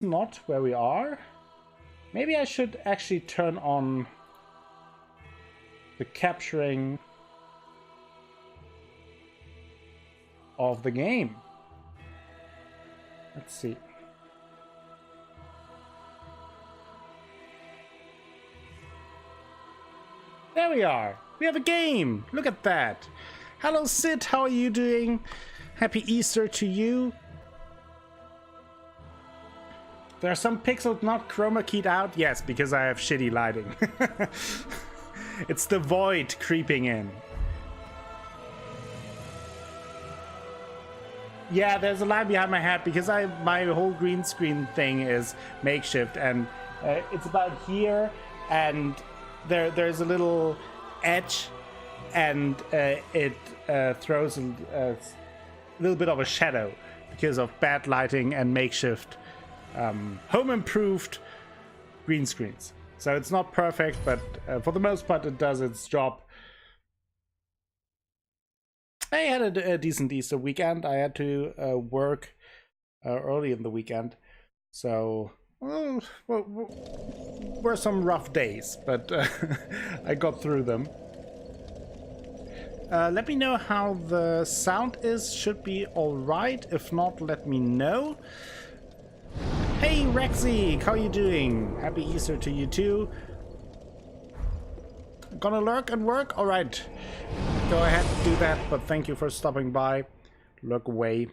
not where we are. Maybe I should actually turn on the capturing of the game. Let's see. There we are. We have a game. Look at that. Hello, Sid. How are you doing? Happy Easter to you. There are some pixels not chroma keyed out. Yes, because I have shitty lighting. It's the void creeping in. Yeah, there's a line behind my head because my whole green screen thing is makeshift, and it's about here, and there's a little edge, and it throws a little bit of a shadow because of bad lighting and makeshift home improved green screens. So it's not perfect, but for the most part it does its job. I had a decent Easter weekend. I had to work early in the weekend, so were some rough days, but I got through them. Let me know how the sound is. Should be all right. If not, let me know. Hey Rexy, how you doing? Happy Easter to you too. Gonna lurk and work? Alright. Go ahead and do that, but thank you for stopping by. Lurk away.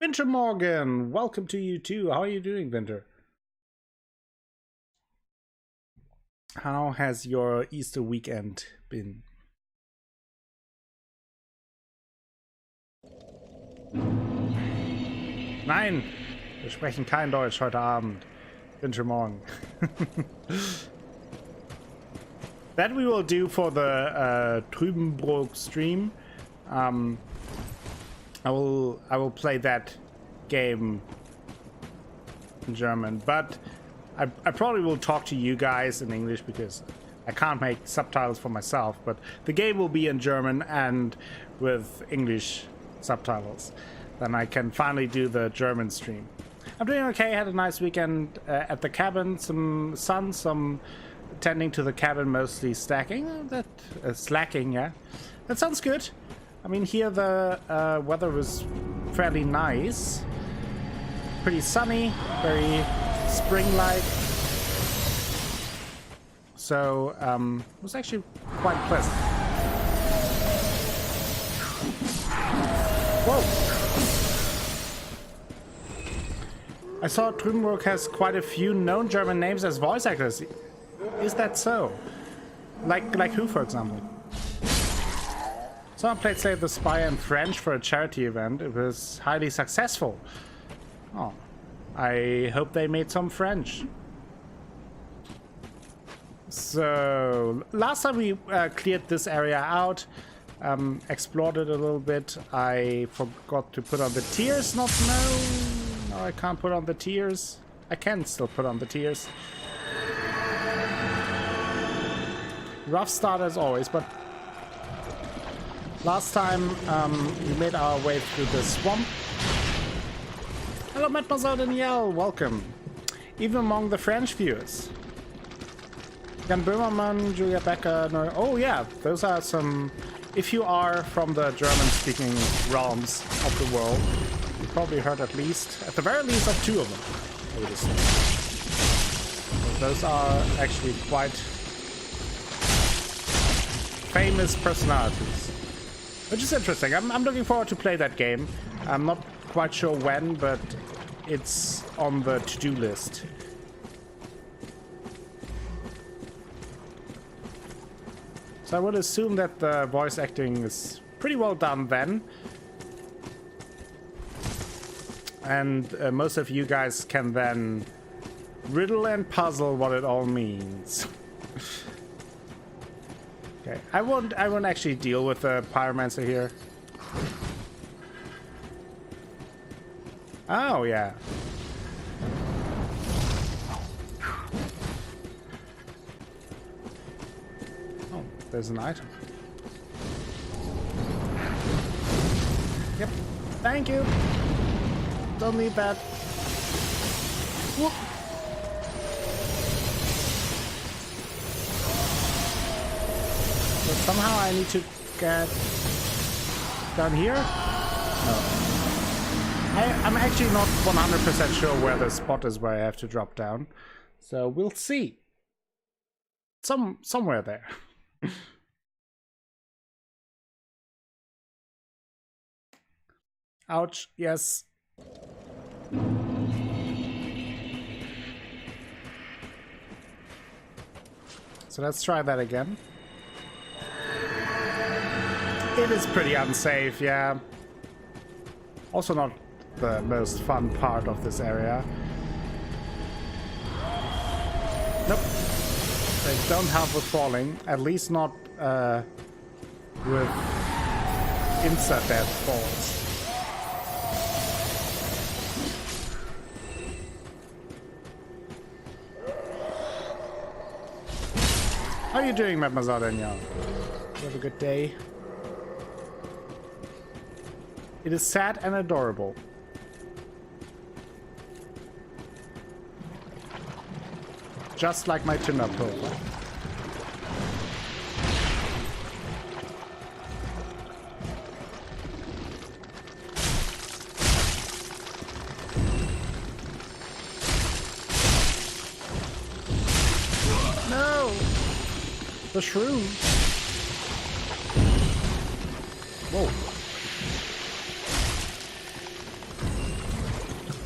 Winter Morgan, welcome to you too. How are you doing, Winter? How has your Easter weekend been? Nein, wir sprechen kein Deutsch heute Abend. Wintermorgen. That we will do for the Trübenbrook stream. I will play that game in German, but I probably will talk to you guys in English because I can't make subtitles for myself. But the game will be in German and with English subtitles. Then I can finally do the German stream. I'm doing okay. Had a nice weekend at the cabin. Some sun, some tending to the cabin, mostly stacking. Slacking, yeah. That sounds good. I mean, here the weather was fairly nice. Pretty sunny, very spring-like. So, it was actually quite pleasant. Whoa! I saw Trübenbrook has quite a few known German names as voice actors. Is that so? Like who, for example? Someone played Slay the Spire in French for a charity event. It was highly successful. Oh, I hope they made some French. So, last time we cleared this area out, explored it a little bit. I forgot to put on the tiers. No, I can't put on the tiers. I can still put on the tiers. Rough start as always, but last time we made our way through the swamp. Hello, Mademoiselle Danielle, welcome. Even among the French viewers. Jan Böhmermann, Julia Becker, no, oh yeah, those are some. If you are from the German-speaking realms of the world, you probably heard at the very least of two of them, I would assume. So those are actually quite famous personalities, which is interesting. I'm looking forward to play that game. I'm not quite sure when, but it's on the to-do list. So I would assume that the voice acting is pretty well done then. And most of you guys can then riddle and puzzle what it all means. Okay, I won't actually deal with the pyromancer here. Oh yeah. Oh, there's an item. Yep. Thank you. Don't need that. Whoop. So somehow I need to get down here. No. I'm actually not 100% sure where the spot is where I have to drop down. So we'll see. Somewhere there. Ouch, yes. So let's try that again. It is pretty unsafe, yeah. Also not the most fun part of this area. Nope. They don't help with falling. At least not with insta-death falls. How are you doing, Mademoiselle Danielle? Have a good day. It is sad and adorable. Just like my Tinder profile. No! The shroom. Whoa.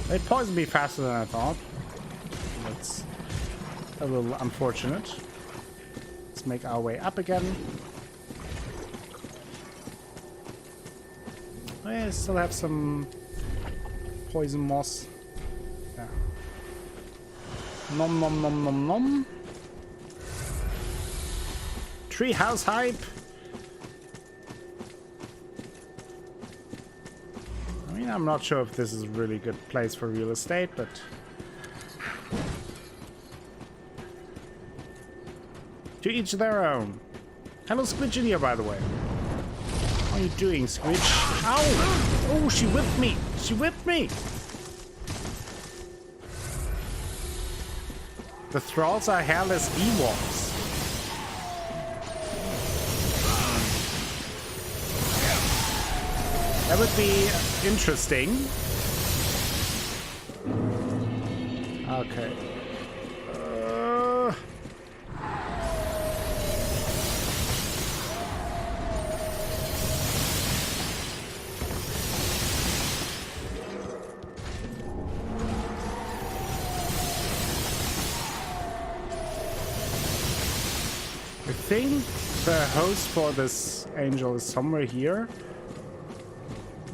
They poisoned me faster than I thought. That's a little unfortunate. Let's make our way up again. I still have some poison moss. Yeah. Nom nom nom nom nom. Treehouse hype. I mean, I'm not sure if this is a really good place for real estate, but to each their own. Hello, Squidge in here, by the way. How are you doing, Squidge? Ow! Oh, she whipped me! She whipped me! The thralls are hairless Ewoks. That would be interesting. Okay. I think the host for this angel is somewhere here,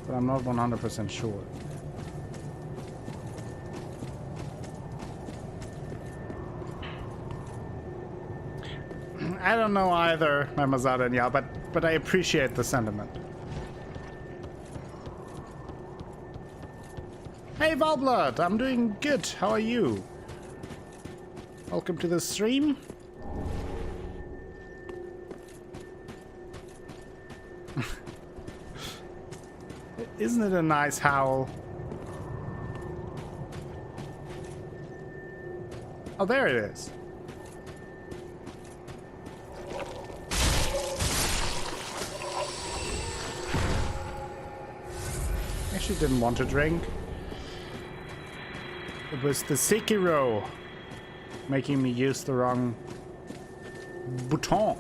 but I'm not 100% sure. I don't know either, Mademoiselle Danielle, but I appreciate the sentiment. Hey Valblood, I'm doing good. How are you? Welcome to the stream. Isn't it a nice howl? Oh, there it is. Actually didn't want to drink. It was the Sekiro making me use the wrong button.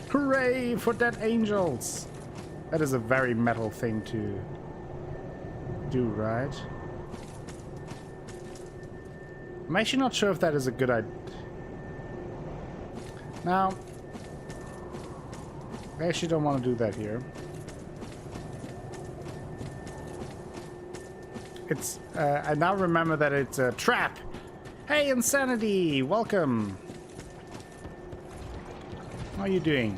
Hooray for dead angels! That is a very metal thing to do, right? I'm actually not sure if that is a good idea. Now, I actually don't want to do that here. It's, I now remember that it's a trap! Hey, Insanity! Welcome! How are you doing?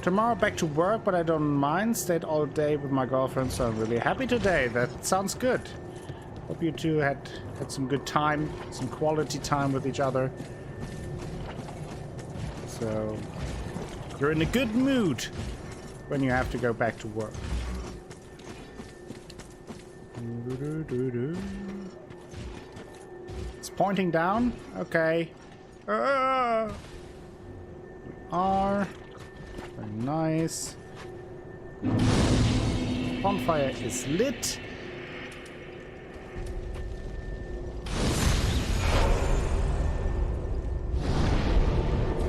Tomorrow back to work, but I don't mind. Stayed all day with my girlfriend, so I'm really happy today. That sounds good. Hope you two had some good time, some quality time with each other. So you're in a good mood when you have to go back to work. It's pointing down. Okay. R. Very nice. Bonfire is lit.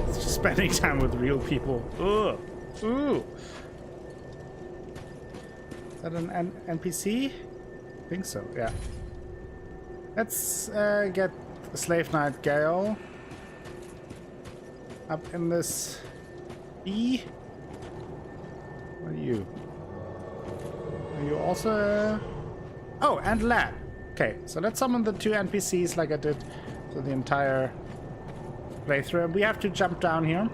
It's just spending time with real people. Ugh. Ooh. Is that an NPC? I think so, yeah. Let's get Slave Knight Gale up in this E. What are you? Are you also... Oh, and Lad. Okay, so let's summon the 2 NPCs like I did for the entire playthrough. We have to jump down here.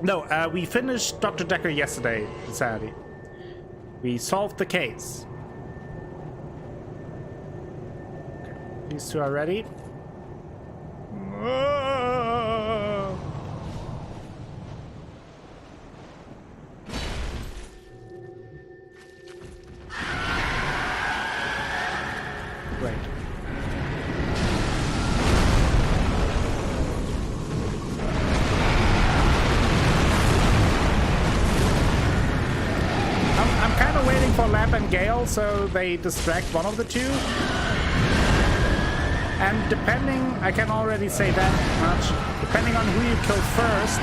No, we finished Dr. Decker yesterday, Saturday. We solved the case. Okay, these 2 are ready. Great. I'm kind of waiting for Lamp and Gale so they distract one of the 2. And depending, I can already say that much, depending on who you kill first,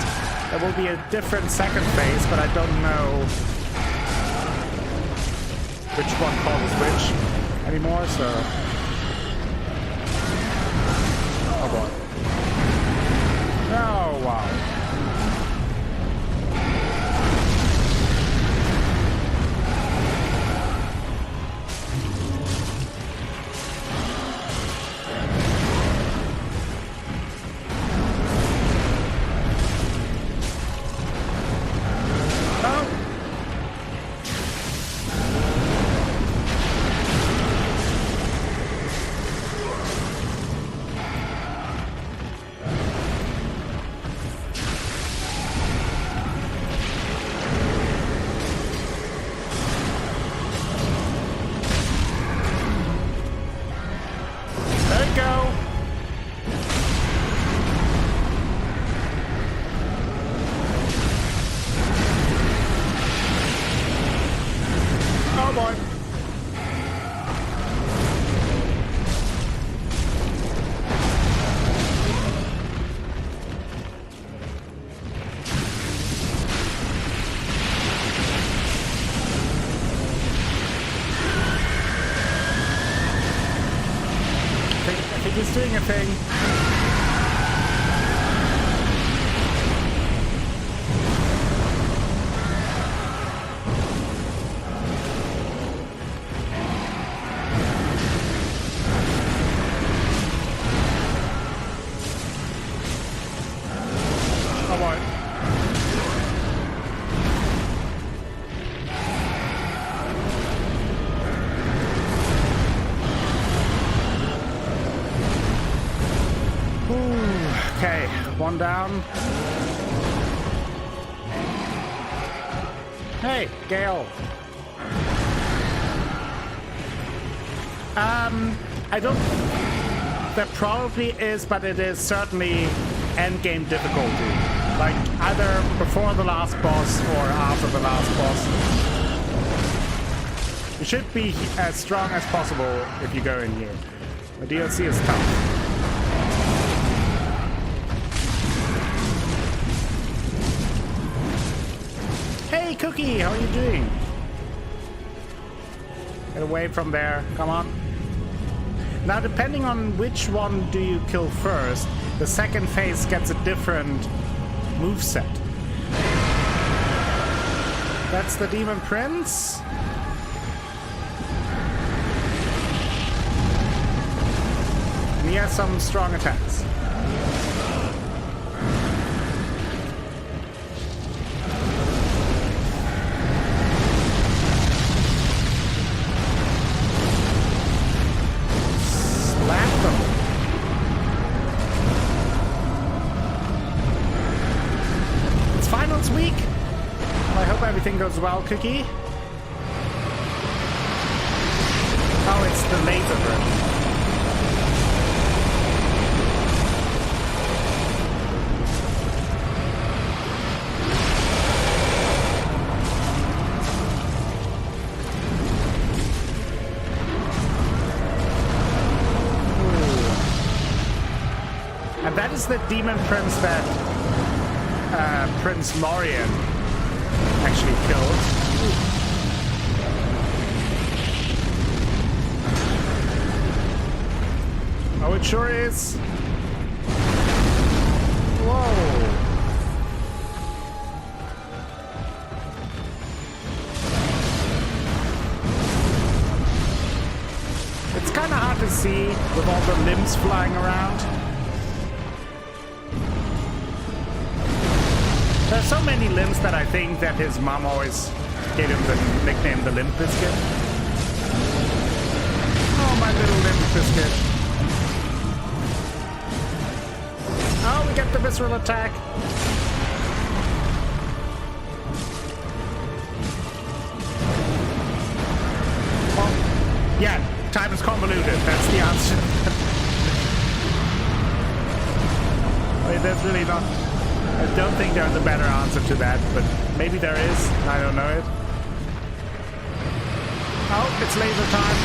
there will be a different second phase, but I don't know which one causes which anymore, so... Oh boy. Oh wow. He's doing a thing. Oh boy. Okay, one down. Hey, Gale. I don't... There probably is, but it is certainly endgame difficulty. Like, either before the last boss or after the last boss. You should be as strong as possible if you go in here. The DLC is tough. Hey, Cookie, how are you doing? Get away from there, come on. Now, depending on which one do you kill first, the second phase gets a different moveset. That's the Demon Prince. And he has some strong attacks. everything goes well, Cookie? Oh, it's the laser version. And that is the demon prince that Prince Lorien actually killed. Oh, it sure is. Whoa. It's kind of hard to see with all the limbs flying around. There's so many limbs that I think that his mom always gave him the nickname the Limp Biscuit. Oh, my little Limp Biscuit. Oh, we get the visceral attack. Oh, yeah, time is convoluted. That's the answer. Wait, there's really not... I don't think there's a better answer to that, but maybe there is. I don't know it. Oh, it's laser time.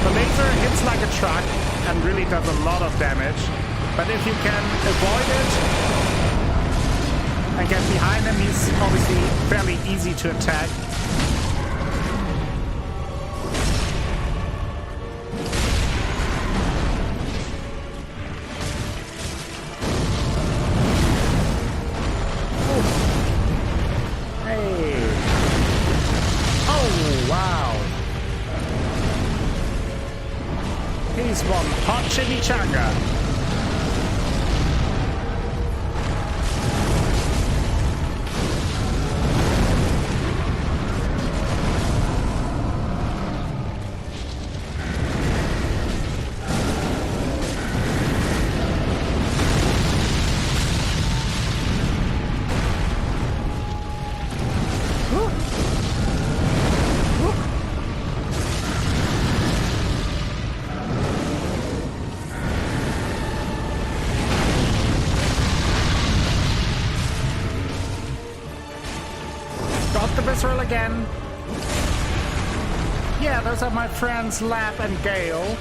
The laser hits like a truck and really does a lot of damage. But if you can avoid it and get behind him, he's obviously fairly easy to attack. He's one hot chimichanga. Visceral again. Yeah, those are my friends Lap and Gale.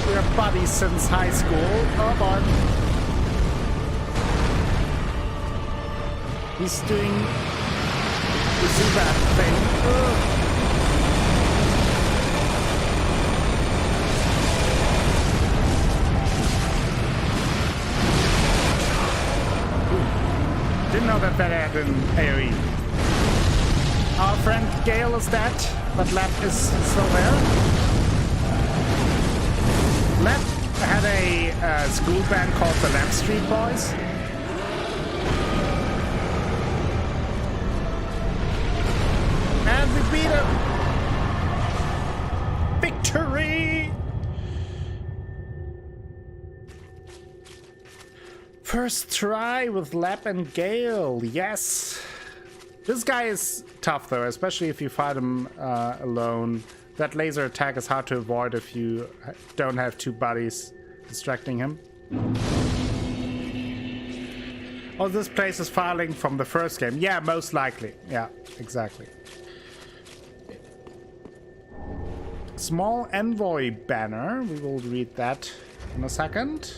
We're buddies since high school. Oh boy. He's doing the Zubat thing. Ugh. Didn't know that had an AoE. Our friend Gale is dead, but Lap is still there. Lap had a school band called the Lap Street Boys. And we beat him! Victory! First try with Lap and Gale, yes. This guy is tough though, especially if you fight him alone. That laser attack is hard to avoid if you don't have two buddies distracting him. Oh, this place is filing from the first game. Yeah, most likely. Yeah, exactly. Small envoy banner. We will read that in a second.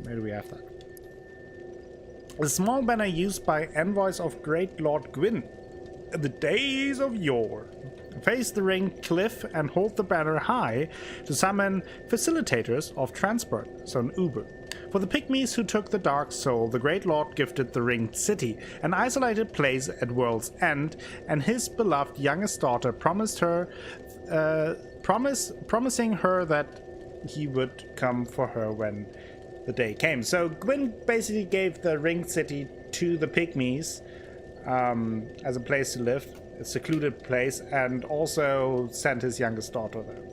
Where do we have that? A small banner used by envoys of Great Lord Gwyn in the days of yore. Face the ringed cliff and hold the banner high to summon facilitators of transport, so an Uber. For the pygmies who took the Dark Soul, the Great Lord gifted the ringed city, an isolated place at world's end, and his beloved youngest daughter promising her that he would come for her when the day came. So Gwyn basically gave the ringed city to the pygmies as a place to live, a secluded place, and also sent his youngest daughter there.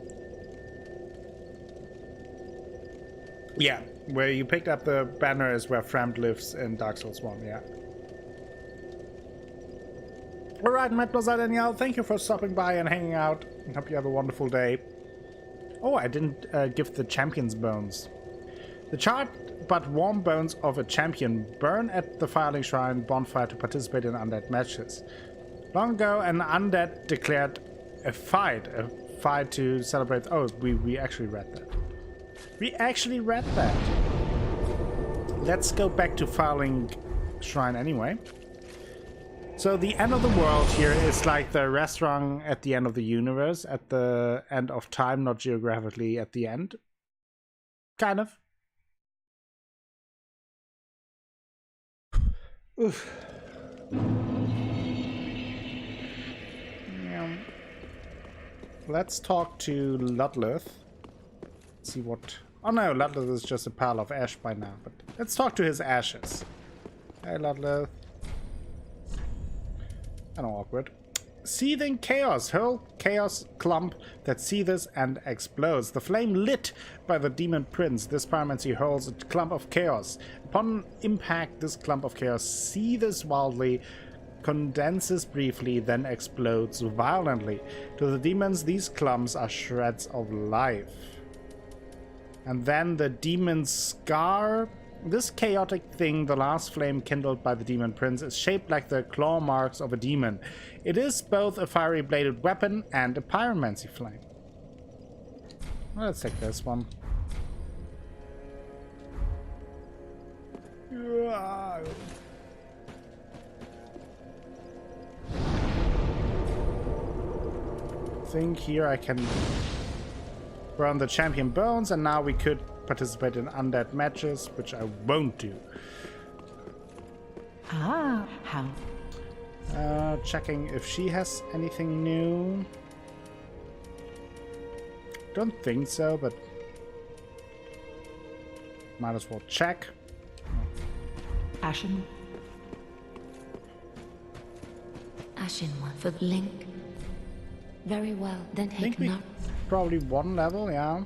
Yeah, where you picked up the banner is where Framd lives in Dark Souls 1, yeah. Alright, Matt Daniel, thank you for stopping by and hanging out. Hope you have a wonderful day. Oh, I didn't give the champion's bones. The charred but warm bones of a champion burn at the Firelink Shrine bonfire to participate in undead matches. Long ago, an undead declared a fight to celebrate. Oh, we actually read that. We actually read that. Let's go back to Firelink Shrine anyway. So the end of the world here is like the restaurant at the end of the universe, at the end of time, not geographically at the end. Kind of. Oof. Yeah. Let's talk to Ludleth. See what... Oh no, Ludleth is just a pile of ash by now, but let's talk to his ashes. Hey Ludleth. Kind of awkward. Seething chaos. Hurl chaos clump that seethes and explodes. The flame lit by the demon prince. This pyromancy hurls a clump of chaos. Upon impact, this clump of chaos seethes wildly, condenses briefly, then explodes violently. To the demons, these clumps are shreds of life. And then the demon's scar. This chaotic thing, the last flame kindled by the demon prince, is shaped like the claw marks of a demon. It is both a fiery bladed weapon and a pyromancy flame. Well, let's take this one. I think here I can burn the champion bones, and now we could participate in undead matches, which I won't do. Ah, how? Checking if she has anything new. Don't think so, but might as well check. Ashen. Ashen one for Link. Very well, then take note. Probably one level, yeah.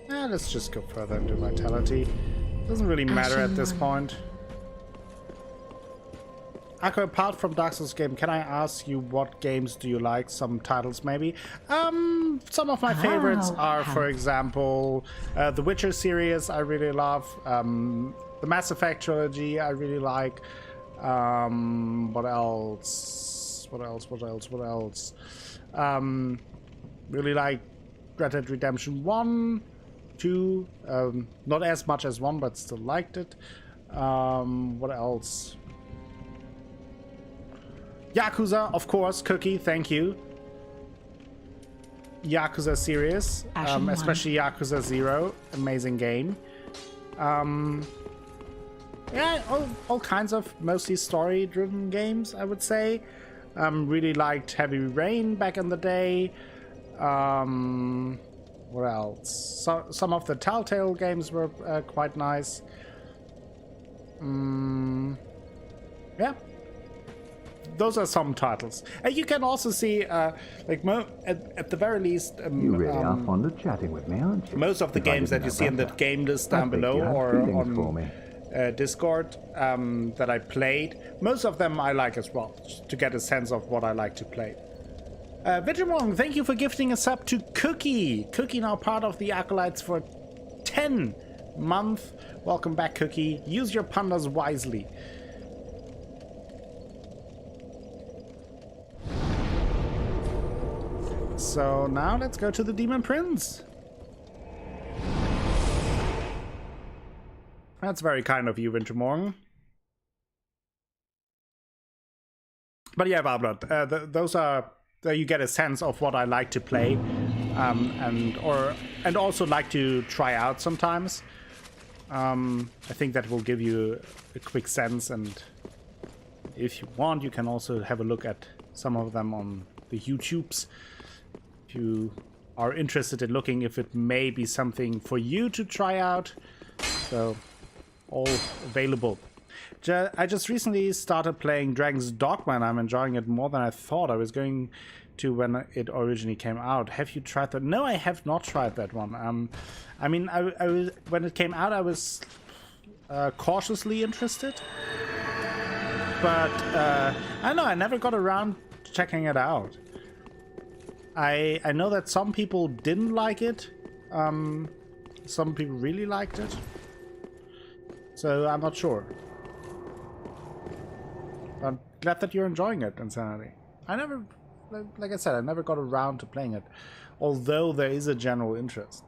Let's just go further into vitality. Doesn't really matter at this point. Ako, apart from Dark Souls game, can I ask you what games do you like? Some titles maybe? Some of my favorites are, for example, the Witcher series I really love. The Mass Effect trilogy I really like. What else? What else? Really like Red Dead Redemption 1. 2, not as much as 1, but still liked it. What else? Yakuza, of course. Cookie, thank you. Yakuza series, especially Yakuza 0, amazing game. Yeah, all kinds of mostly story-driven games, I would say. Really liked Heavy Rain back in the day. What else? So, some of the Telltale games were quite nice. Yeah. Those are some titles. And you can also see, like, at the very least... you really are fond of chatting with me, aren't you? Most of the games that you see in the game list down below or on Discord that I played, most of them I like as well, to get a sense of what I like to play. Vigimong, thank you for gifting a sub to Cookie. Cookie now part of the Acolytes for 10 months. Welcome back, Cookie. Use your pandas wisely. So now let's go to the Demon Prince. That's very kind of you, Wintermorgen. But yeah, Valblot, those are... you get a sense of what I like to play, and also like to try out sometimes. I think that will give you a quick sense, and if you want, you can also have a look at some of them on the YouTubes. If you are interested in looking if it may be something for you to try out. So, all available. I just recently started playing Dragon's Dogma and I'm enjoying it more than I thought. I was going to when it originally came out. Have you tried that? No, I have not tried that one. I mean, I was, when it came out, I was cautiously interested, but I don't know, I never got around to checking it out. I know that some people didn't like it. Some people really liked it. So I'm not sure. I'm glad that you're enjoying it, Insanity. I never, like I said, I never got around to playing it, although there is a general interest.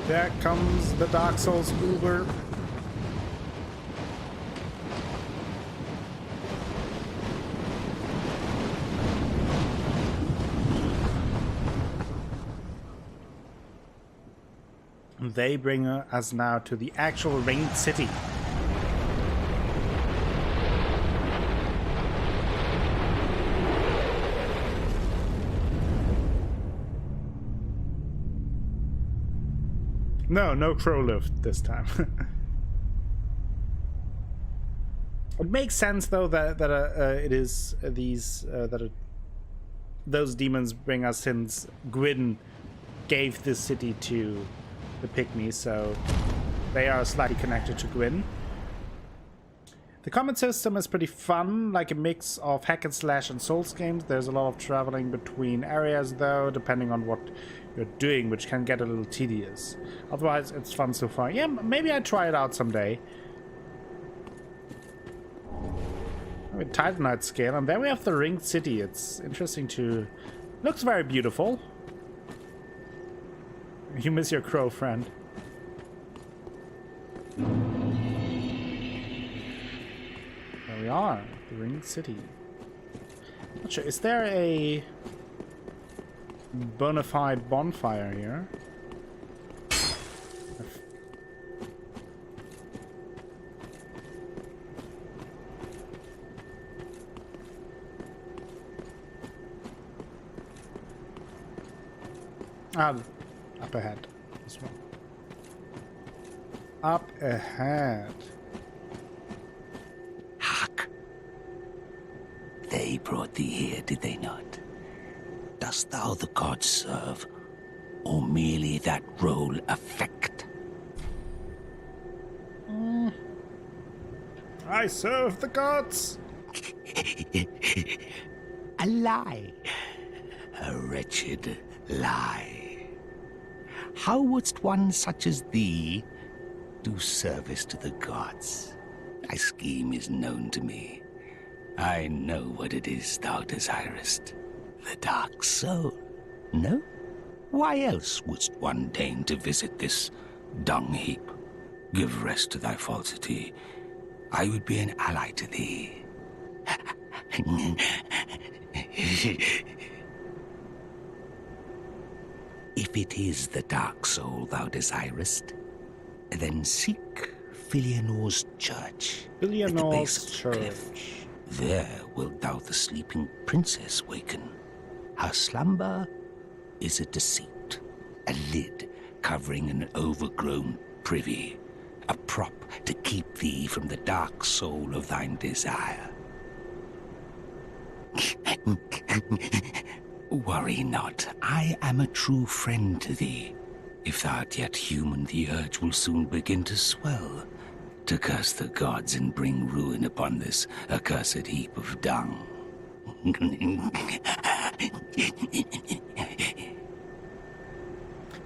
There comes the Dark Souls Uber. They bring us now to the actual ringed city. No crow lift this time. It makes sense though that it is these those demons bring us since Gwyn gave this city to the pygmies, so they are slightly connected to Gwyn. The combat system is pretty fun, like a mix of hack and slash and Souls games. There's a lot of traveling between areas though, depending on what you're doing, which can get a little tedious. Otherwise, it's fun so far. Yeah, maybe I try it out someday. With Titanite scale, and there we have the ringed city. It's interesting to... Looks very beautiful. You miss your crow friend. There we are, the ringed city. Not sure, is there a bona fide bonfire here? Ah, up ahead. This one. Up ahead. Hark. They brought thee here, did they not? Dost thou the gods serve, or merely that role affect? I serve the gods. A lie. A wretched lie. How wouldst one such as thee do service to the gods? Thy scheme is known to me. I know what it is thou desirest. The dark soul, no? Why else wouldst one deign to visit this dung heap? Give rest to thy falsity. I would be an ally to thee. If it is the dark soul thou desirest, then seek Filianor's church at the base of the cliff. There wilt thou the sleeping princess waken. Her slumber is a deceit, a lid covering an overgrown privy, a prop to keep thee from the dark soul of thine desire. Worry not, I am a true friend to thee. If thou art yet human, the urge will soon begin to swell, to curse the gods and bring ruin upon this accursed heap of dung.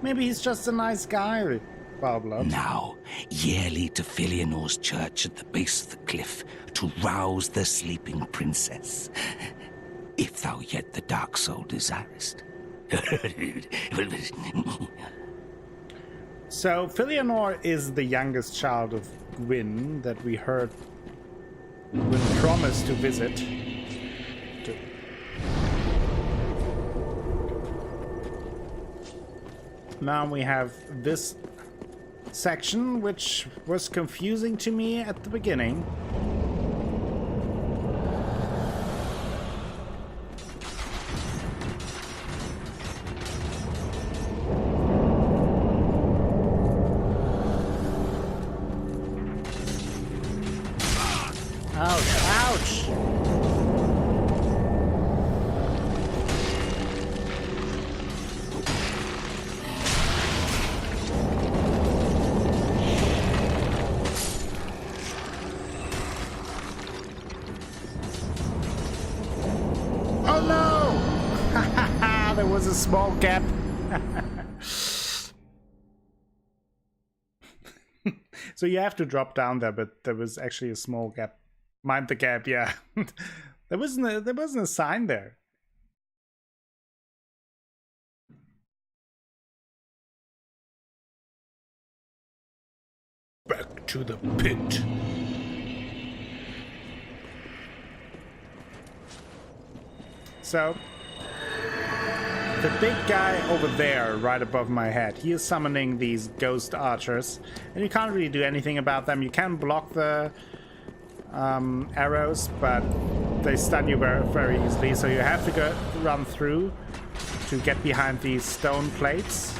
Maybe he's just a nice guy, Barblood. Now, yearly to Filianor's church at the base of the cliff to rouse the sleeping princess. If thou yet the dark soul desirest. So, Filianor is the youngest child of Gwyn that we heard Gwyn promised to visit. Now we have this section, which was confusing to me at the beginning. Ouch, ouch! Oh no! There was a small gap. So you have to drop down there, but there was actually a small gap. Mind the gap, yeah. There wasn't a sign there. Back to the pit. So the big guy over there, right above my head, he is summoning these ghost archers, and you can't really do anything about them. You can block the arrows, but they stun you very, very easily, so you have to run through to get behind these stone plates.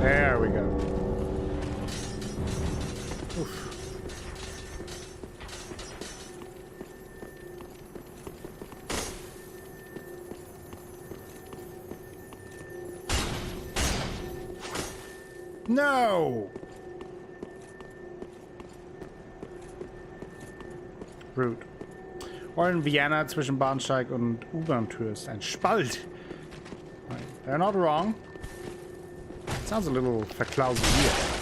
There we go. Oof. No! Rude. Or in Vienna zwischen Bahnsteig und U-Bahn-Tür ist ein Spalt. They're not wrong. Sounds a little verklausuliert.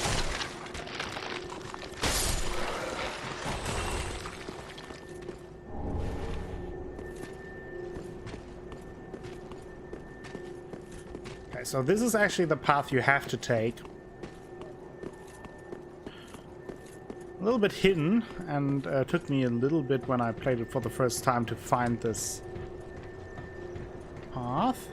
Okay, so this is actually the path you have to take. A little bit hidden, and took me a little bit when I played it for the first time to find this path.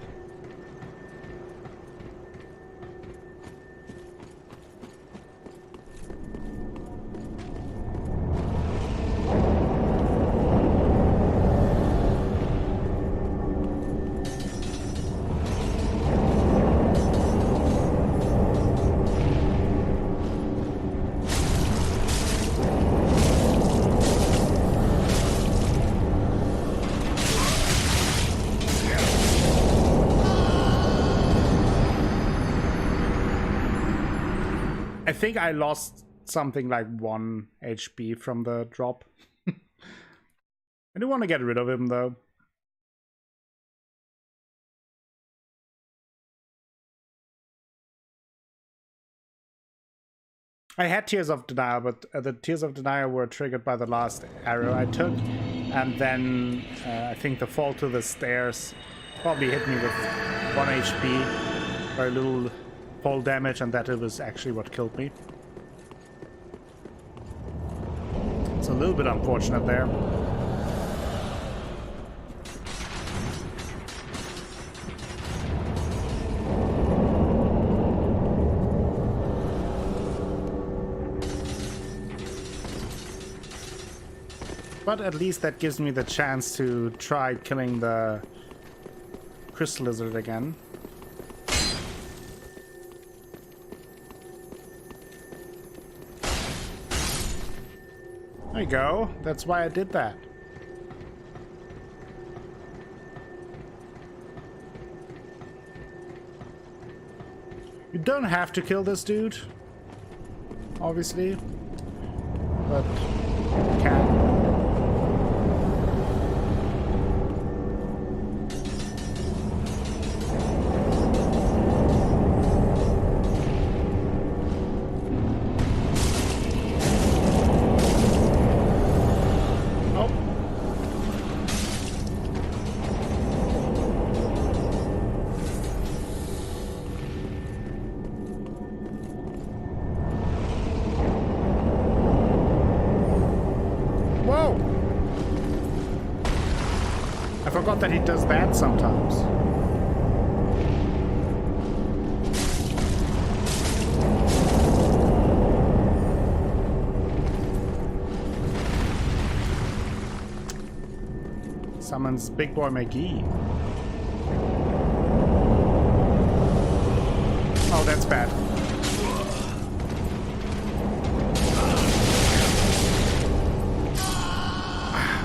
I think I lost something like 1 HP from the drop. I do want to get rid of him though. I had Tears of Denial, but the Tears of Denial were triggered by the last arrow I took. And then I think the fall to the stairs probably hit me with 1 HP. Very little fall damage, and that it was actually what killed me. It's a little bit unfortunate there. But at least that gives me the chance to try killing the crystal lizard again. There you go. That's why I did that. You don't have to kill this dude, obviously, but you can. I forgot that he does that sometimes. Summons Big Boy McGee. Oh, that's bad.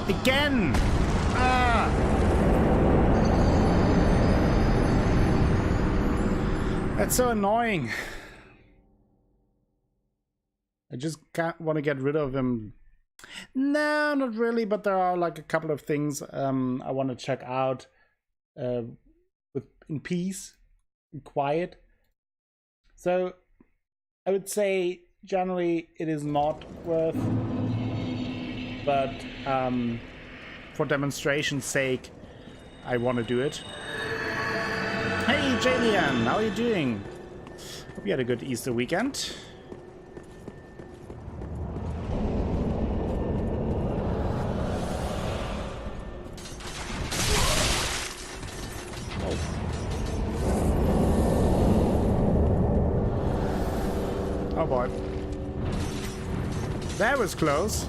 Again! Ah! That's so annoying. I just can't want to get rid of him. No, not really, but there are like a couple of things I want to check out in peace, in quiet. So I would say generally it is not worth, but for demonstration's sake, I want to do it. Hey Jalian, how are you doing? Hope you had a good Easter weekend. Oh boy. That was close.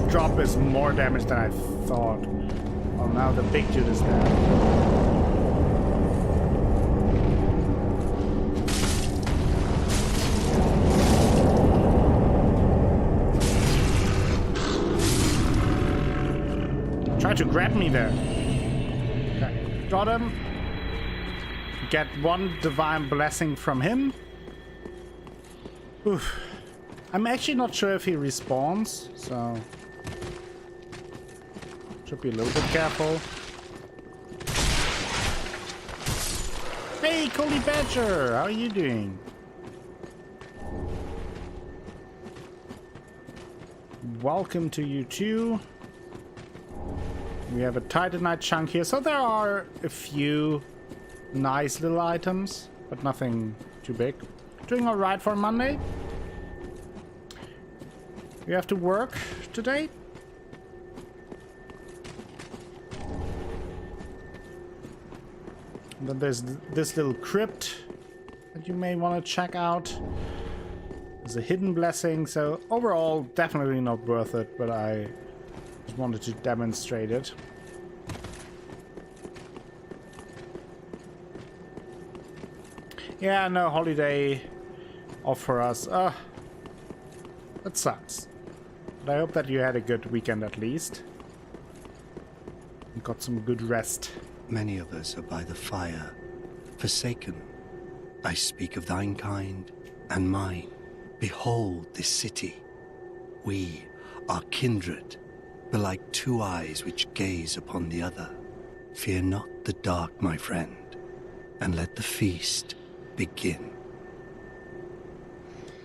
Drop is more damage than I thought. Well, now the big dude is there. Try to grab me there. Okay. Got him. Get one divine blessing from him. Oof. I'm actually not sure if he respawns, so should be a little bit careful. Hey, Coley Badger, how are you doing? Welcome to you too. We have a Titanite chunk here, so there are a few nice little items, but nothing too big. Doing all right for Monday. You have to work today? And then there's this little crypt that you may want to check out. There's a hidden blessing, so overall definitely not worth it, but I just wanted to demonstrate it. Yeah, no holiday off for us. That sucks. But I hope that you had a good weekend at least. And got some good rest. Many of us are by the fire, forsaken. I speak of thine kind and mine. Behold this city. We are kindred, but like two eyes which gaze upon the other. Fear not the dark, my friend, and let the feast begin.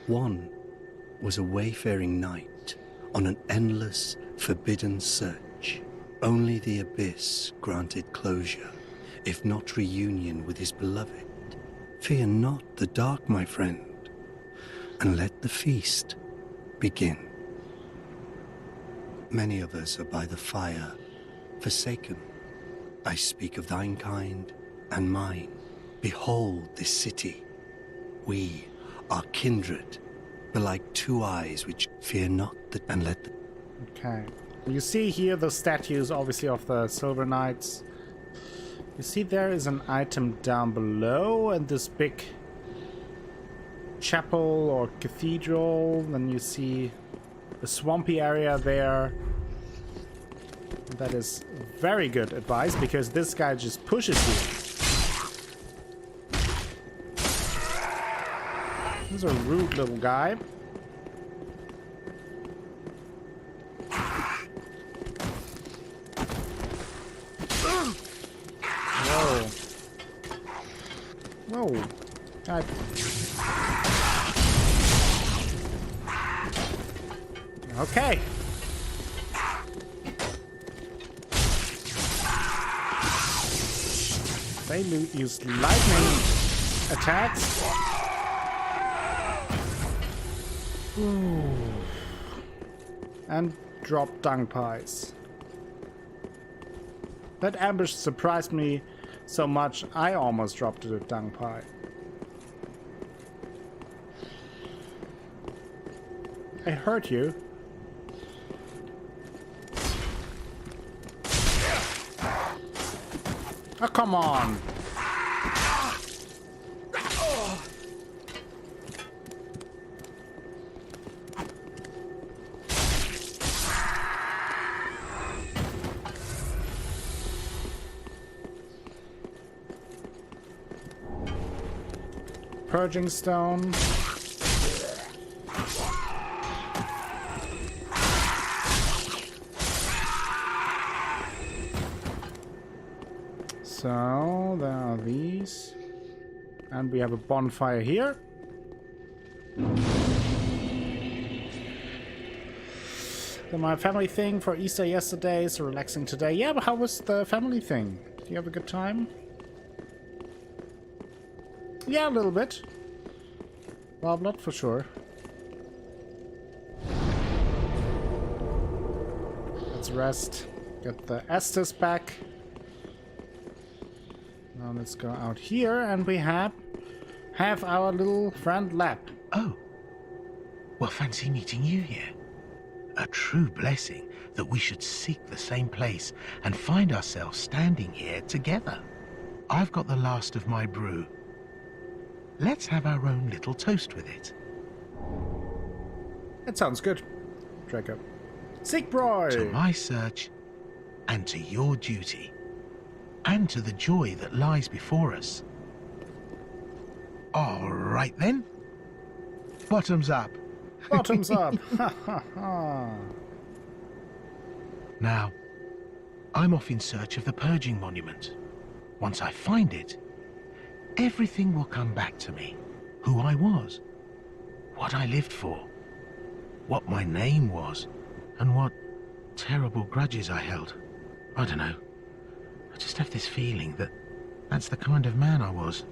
One was a wayfaring knight on an endless, forbidden search. Only the abyss granted closure, if not reunion with his beloved. Fear not the dark, my friend, and let the feast begin. Many of us are by the fire, forsaken. I speak of thine kind and mine. Behold this city. We are kindred, but like two eyes which fear not the and let the... Okay. You see here the statues, obviously, of the Silver Knights. You see there is an item down below, and this big chapel or cathedral. Then you see the swampy area there. That is very good advice, because this guy just pushes you. He's a rude little guy. No. Okay. They use lightning attacks. Ooh. And drop dung pies. That ambush surprised me so much, I almost dropped a dung pie. I hurt you. Oh, come on. Purging stone. So there are these, and we have a bonfire here. So my family thing for Easter yesterday, so relaxing today. Yeah, but how was the family thing? Do you have a good time? Yeah, a little bit. Well, not for sure. Let's rest. Get the Estes back. Now let's go out here, and we have our little friend Lap. Oh. Well, fancy meeting you here. A true blessing that we should seek the same place and find ourselves standing here together. I've got the last of my brew. Let's have our own little toast with it. That sounds good, Draco. Sigbroy! To my search, and to your duty, and to the joy that lies before us. All right then. Bottoms up. Bottoms up. Ha ha ha. Now, I'm off in search of the Purging Monument. Once I find it, everything will come back to me. Who I was, what I lived for, what my name was, and what terrible grudges I held. I don't know. I just have this feeling that that's the kind of man I was.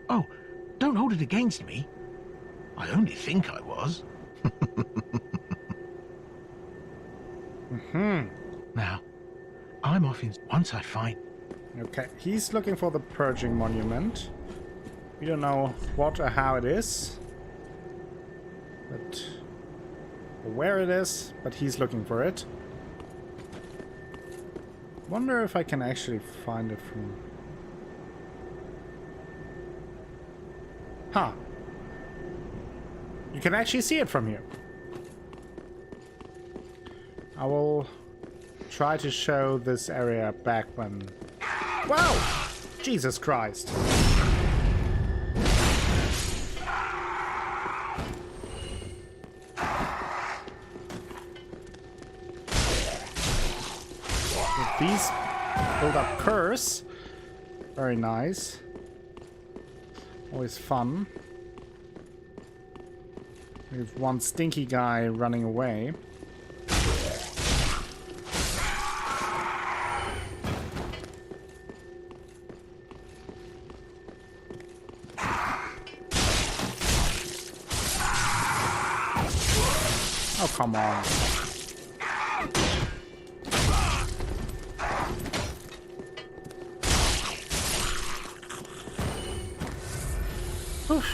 Oh, don't hold it against me. I only think I was. Now, I'm off in once I find... Okay, he's looking for the Purging Monument. We don't know what or how it is, but or where it is, but he's looking for it. Wonder if I can actually find it from... Huh. You can actually see it from here. I will try to show this area back when... Wow! Jesus Christ. These build up curse. Very nice. Always fun. We have one stinky guy running away. Oh, come on. Oof.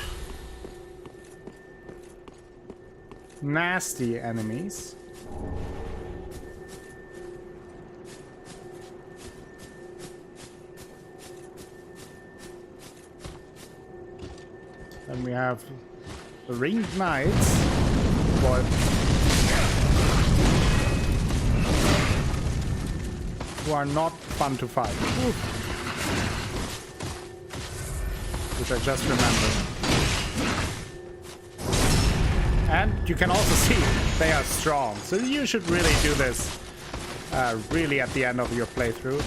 Nasty enemies. Then we have the Ringed Knights. Boy. Who are not fun to fight. Oof. Which I just remembered. And you can also see they are strong. So you should really do this really at the end of your playthrough.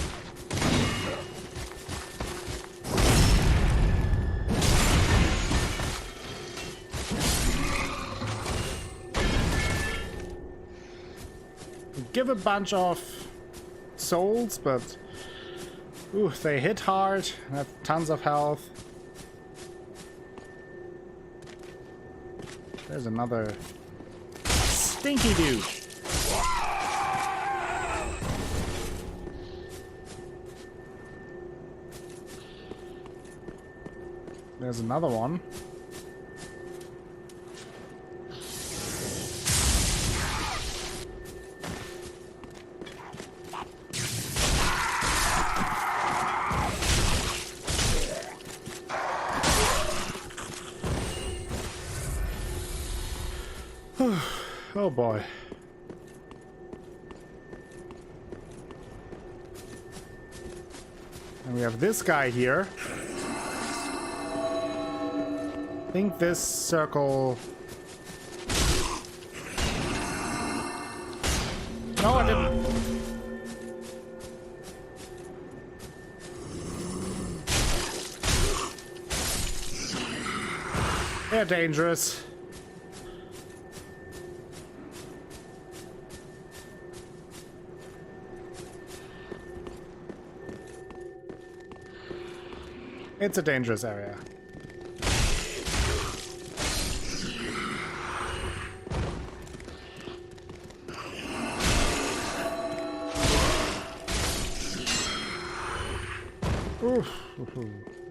give a bunch of souls, but ooh, they hit hard and have tons of health. There's another stinky dude. There's another one. Oh boy. And we have this guy here. I think this circle... No, I didn't. They're dangerous. It's a dangerous area. Oof.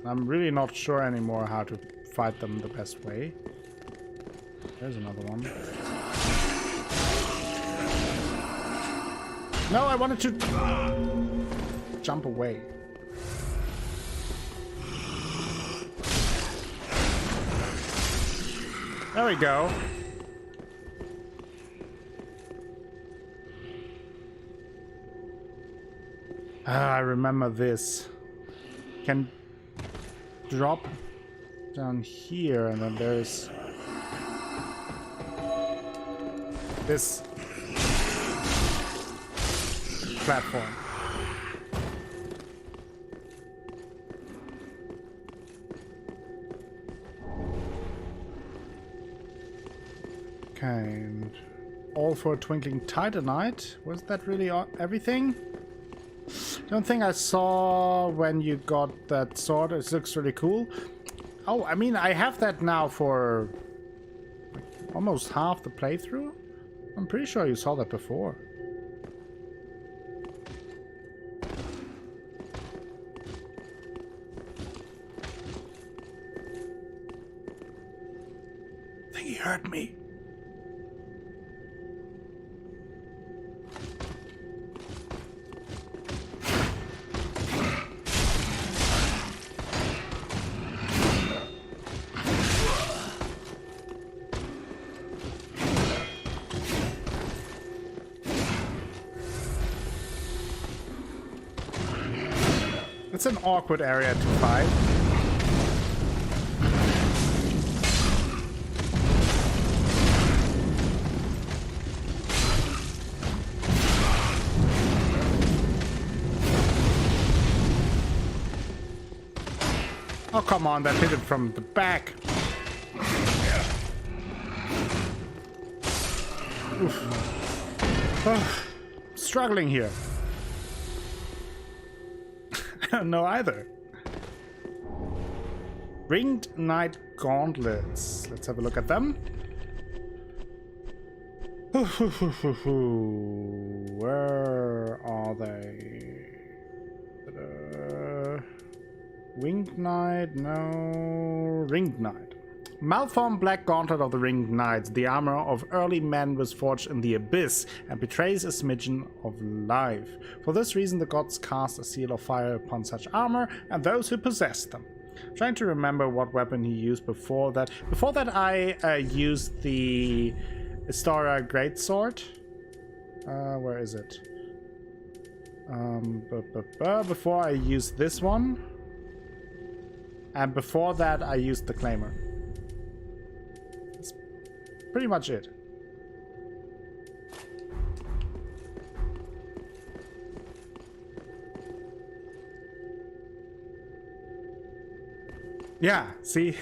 I'm really not sure anymore how to fight them the best way. There's another one. No, I wanted to jump away. There we go. Ah, I remember this. Can drop down here, and then there's this platform. Okay, and all for a twinkling titanite. Was that really everything? Don't think I saw when you got that sword. It looks really cool. Oh, I mean, I have that now for like almost half the playthrough. I'm pretty sure you saw that before. I think he heard me. It's an awkward area to fight. Oh, come on, that hit it from the back. Oof. Oh, struggling here. I don't know either. Ringed Knight Gauntlets. Let's have a look at them. Where are they? Winged Knight? No. Ringed Knight. Malformed black gauntlet of the Ringed Knights. The armor of early men was forged in the abyss and betrays a smidgen of life. For this reason, the gods cast a seal of fire upon such armor and those who possess them. I'm trying to remember what weapon he used before that. Before that, I used the Istara Greatsword. Where is it? Before I used this one. And before that, I used the Claimer. Pretty much it. Yeah, see?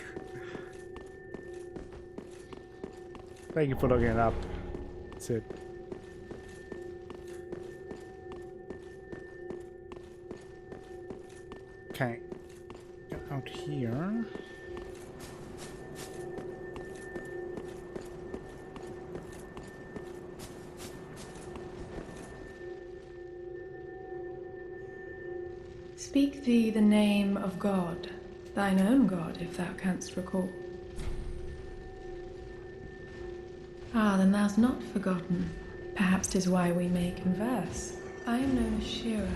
Thank you for looking it up. That's it. Okay. Get out here. Speak thee the name of God, thine own God, if thou canst recall. Ah, then thou'st not forgotten. Perhaps 'tis why we may converse. I am known as Shira,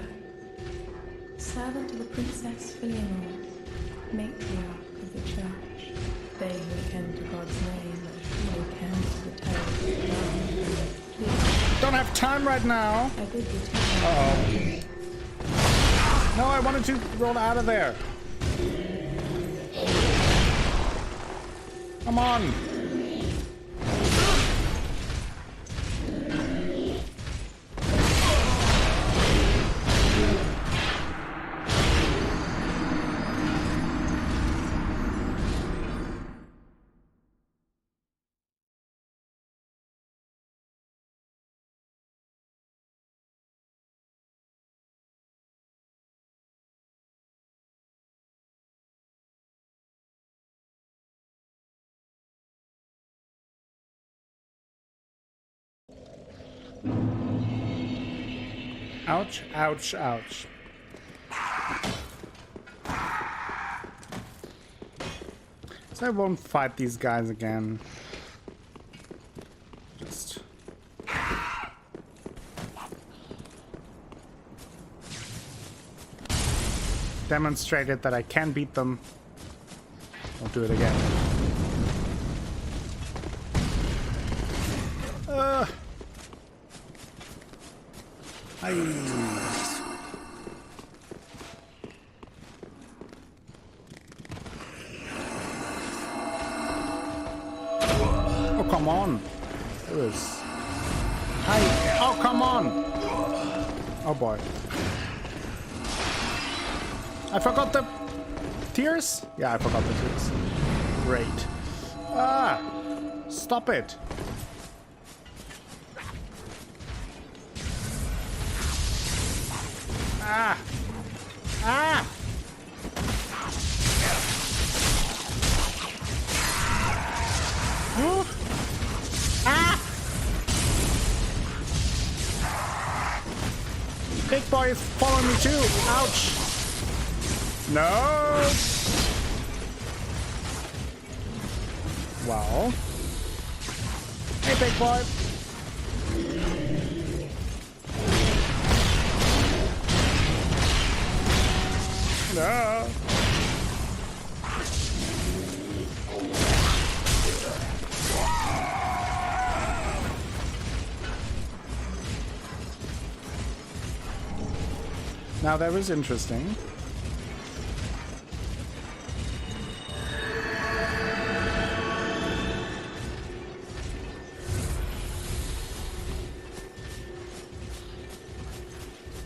servant to the Princess Philomel, matriarch of the Church. They who ken to God's name, and who ken to the terrors of God. Please, Don't have time right now. I bid you take Uh-oh. No, I wanted to roll out of there. Come on. Ouch, ouch, ouch. So I won't fight these guys again. Just... demonstrated that I can beat them. I'll do it again. Oh, come on. It was... Hey. Oh, come on. Oh, boy. I forgot the tears? Yeah, I forgot the tears. Great. Ah! Stop it. Ah! Ah! Ooh. Ah! Big boy is following me too. Ouch! No! Well. Hey, big boy. No. Now that was interesting.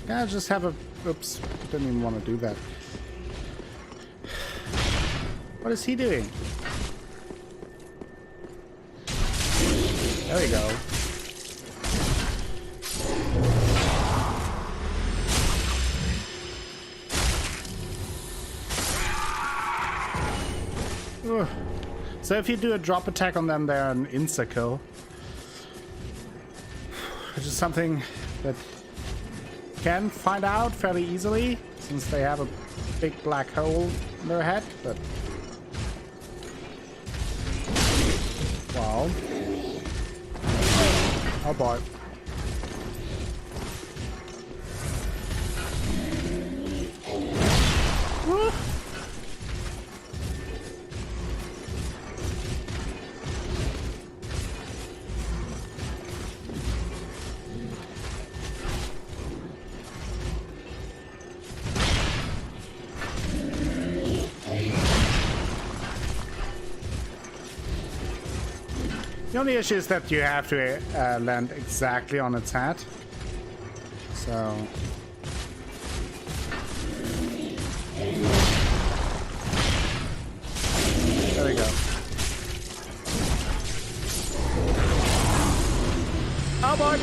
I just have a... Oops, didn't even want to do that. What is he doing? There we go. Ugh. So if you do a drop attack on them, they're an insta-kill. Which is something that can find out fairly easily, since they have a big black hole in their head, but... Wow. Oh boy. Woo! The only issue is that you have to land exactly on its head. So... there we go. Oh boy!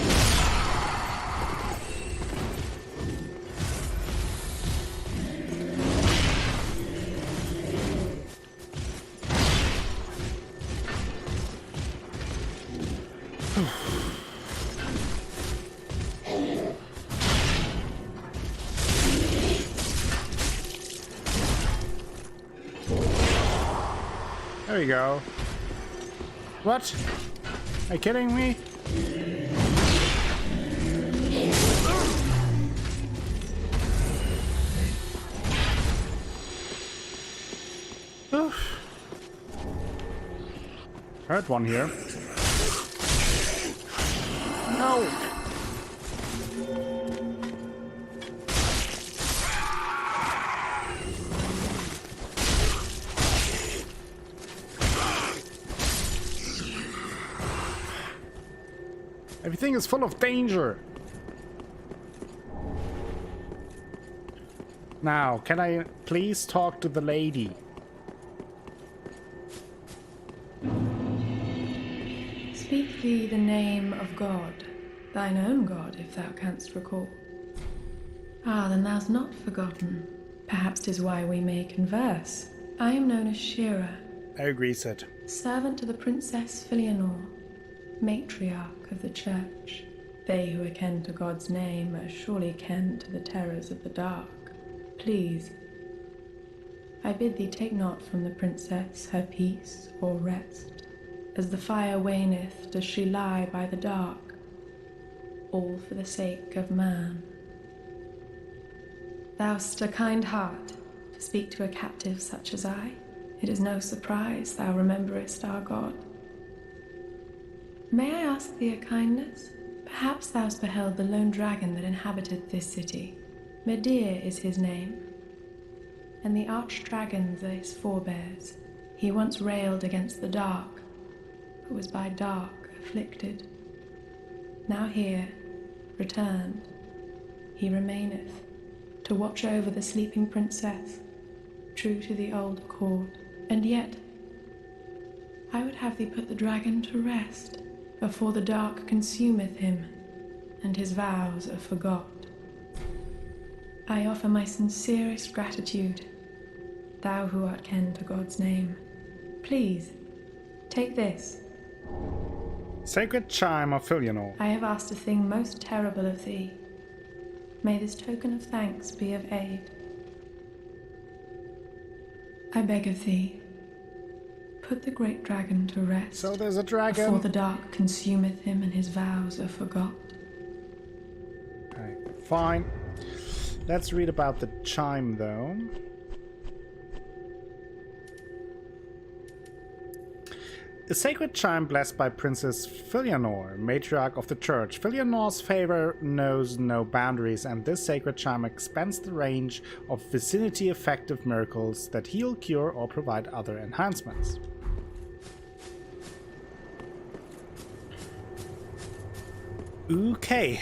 There we go. What? Are you kidding me? Oof. Heard one here. No! Everything is full of danger. Now, can I please talk to the lady? Speak thee the name of God, thine own God, if thou canst recall. Ah, then thou'st not forgotten. Perhaps 'tis why we may converse. I am known as Shira, I agree, Sid. servant to the Princess Filianor, matriarch of the Church. They who are ken to God's name are surely ken to the terrors of the dark. Please, I bid thee take not from the princess her peace or rest. As the fire waneth, does she lie by the dark, all for the sake of man. Thou'st a kind heart to speak to a captive such as I. It is no surprise thou rememberest our God. May I ask thee a kindness? Perhaps thou'st beheld the lone dragon that inhabiteth this city. Medir is his name, and the arch-dragons are his forebears. He once railed against the dark, but was by dark afflicted. Now here, returned, he remaineth, to watch over the sleeping princess, true to the old accord. And yet, I would have thee put the dragon to rest, before the dark consumeth him, and his vows are forgot. I offer my sincerest gratitude, thou who art ken to God's name. Please, take this. Sacred Chime of Filianor. I have asked a thing most terrible of thee. May this token of thanks be of aid. I beg of thee, put the great dragon to rest. So there's a dragon. Before the dark consumeth him and his vows are forgot. Okay, fine. Let's read about the chime, though. A sacred chime blessed by Princess Filianor, matriarch of the church. Filianor's favor knows no boundaries, and this sacred chime expands the range of vicinity-effective miracles that heal, cure, or provide other enhancements. Okay.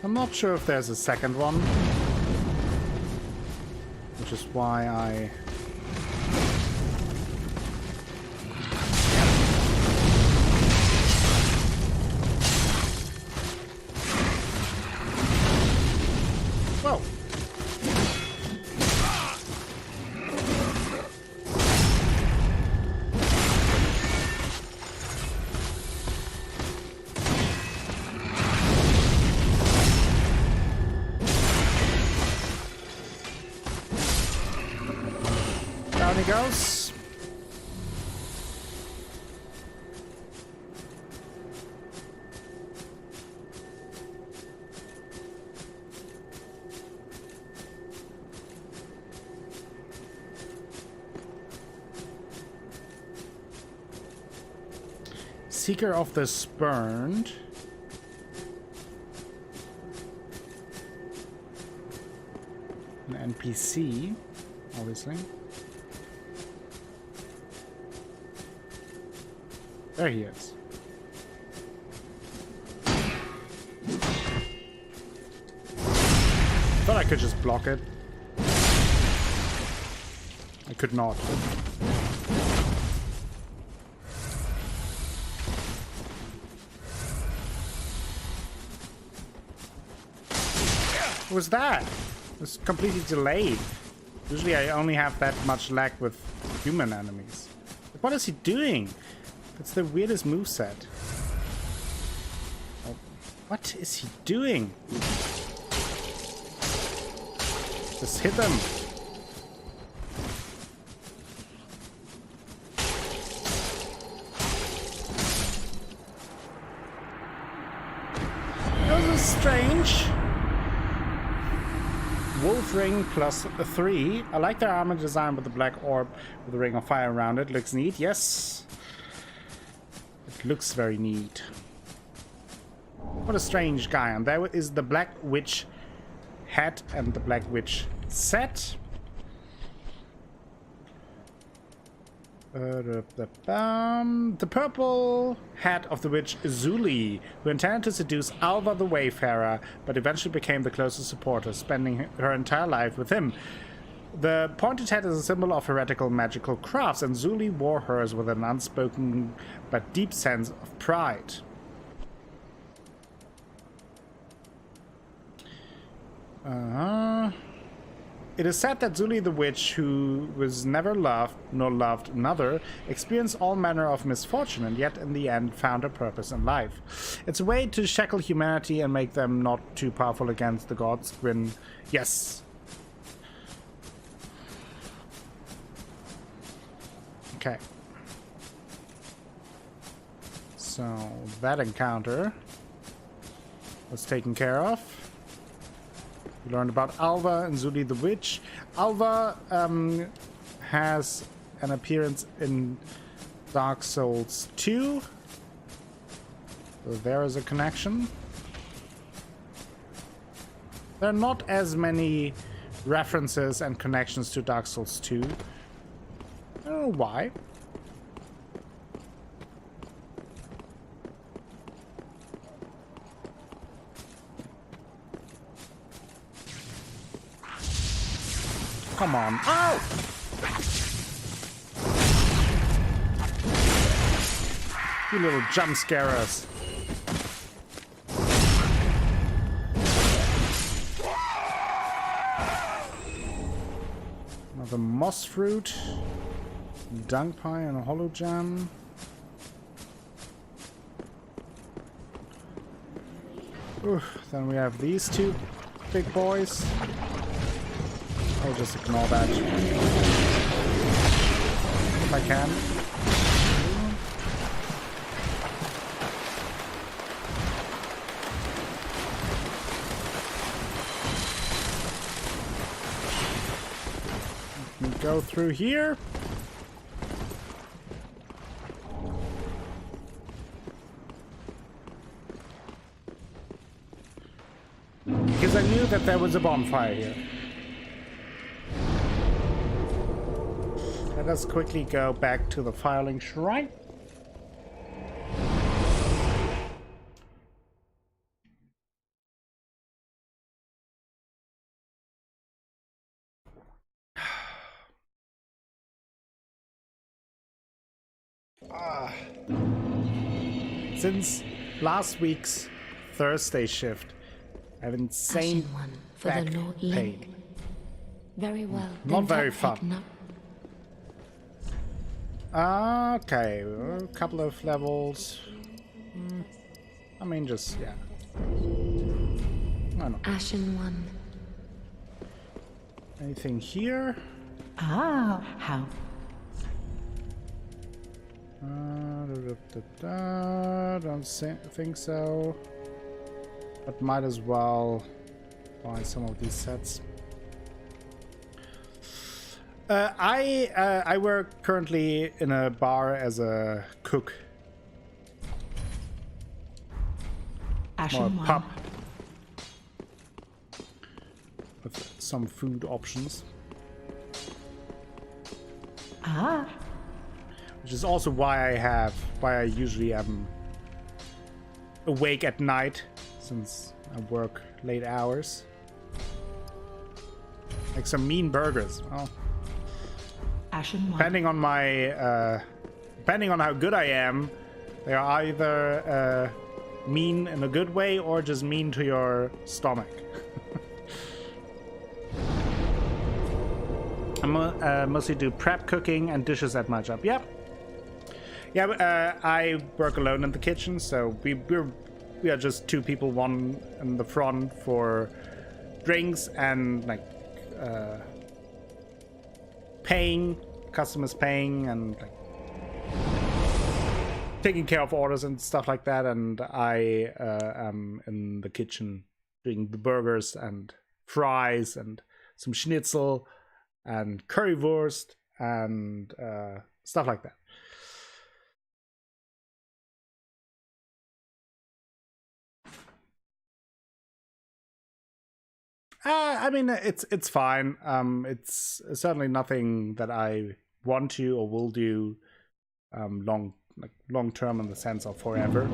I'm not sure if there's a second one, which is why I... Whoa! Down he goes. Seeker of the Spurned. An NPC, obviously. There he is. Thought I could just block it. I could not. What was that? It was completely delayed. Usually I only have that much lag with human enemies. What is he doing? That's the weirdest moveset. Oh, what is he doing? Just hit him. This is strange. Wolf ring +3. I like their armor design with the black orb with the ring of fire around it. Looks neat. Yes. It looks very neat. What a strange guy. And there is the Black Witch hat and the Black Witch set. The purple hat of the witch Zuli, who intended to seduce Alva the Wayfarer, but eventually became the closest supporter, spending her entire life with him. The pointed hat is a symbol of heretical magical crafts, and Zuli wore hers with an unspoken but deep sense of pride. It is said that Zuli the witch, who was never loved nor loved another, experienced all manner of misfortune and yet in the end found a purpose in life. It's a way to shackle humanity and make them not too powerful against the gods. Grin. Yes. Okay. So that encounter was taken care of. We learned about Alva and Zuli the Witch. Alva has an appearance in Dark Souls 2. So there is a connection. There are not as many references and connections to Dark Souls 2. I don't know why. Come on. Ow! You little jump scarers. Another moss fruit. Dung pie and a hollow gem. Then we have these two big boys. I'll just ignore that if I can. Let me go through here. Because I knew that there was a bonfire here. Let us quickly go back to the Firelink Shrine. Since last week's Thursday shift, I have insane One for back the North pain. Link. Very well. Not Then very that fun. head up. Okay, a couple of levels. I mean, just, yeah. Why not? Ashen One. Anything here? Ah, how? Don't think so. But might as well buy some of these sets. I work currently in a bar as a cook. Or a Ashen one. pub. With some food options. Ah, Which is also why I usually am awake at night, since I work late hours. Like some mean burgers. Well, Ashen one. depending on my, depending on how good I am, they are either mean in a good way or just mean to your stomach. I mostly do prep, cooking, and dishes at my job. Yep. Yeah, I work alone in the kitchen, so we are just two people, one in the front for drinks and like paying, customers paying, and like taking care of orders and stuff like that. And I am in the kitchen doing the burgers and fries and some schnitzel and currywurst and stuff like that. I mean, it's fine. It's certainly nothing that I want to or will do long term in the sense of forever.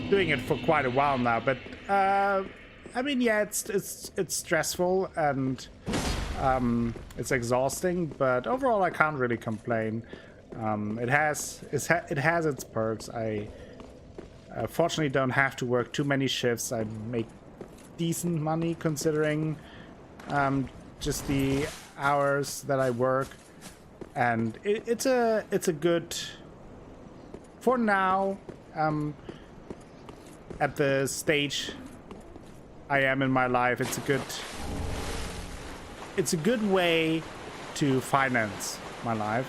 Doing it for quite a while now, but I mean, yeah, it's stressful and it's exhausting, but overall I can't really complain. It has its perks. I fortunately don't have to work too many shifts. I make decent money considering just the hours that I work, and it's a good, for now, at the stage I am in my life, it's a good way to finance my life.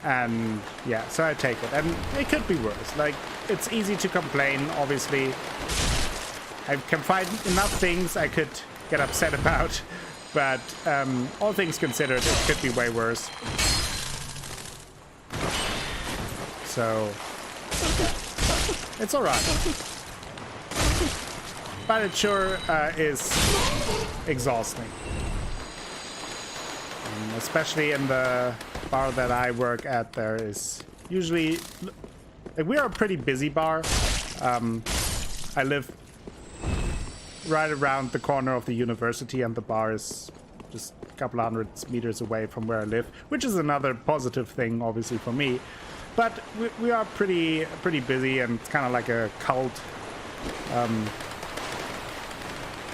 And yeah, so I take it, and it could be worse. Like, it's easy to complain, obviously. I can find enough things I could get upset about, but all things considered, it could be way worse. So, yeah. It's alright. But it sure is exhausting. Especially in the bar that I work at, there is usually... Like, we are a pretty busy bar. I live right around the corner of the university, and the bar is just a couple of hundred meters away from where I live, which is another positive thing, obviously, for me. But we are pretty busy, and it's kind of like a cult,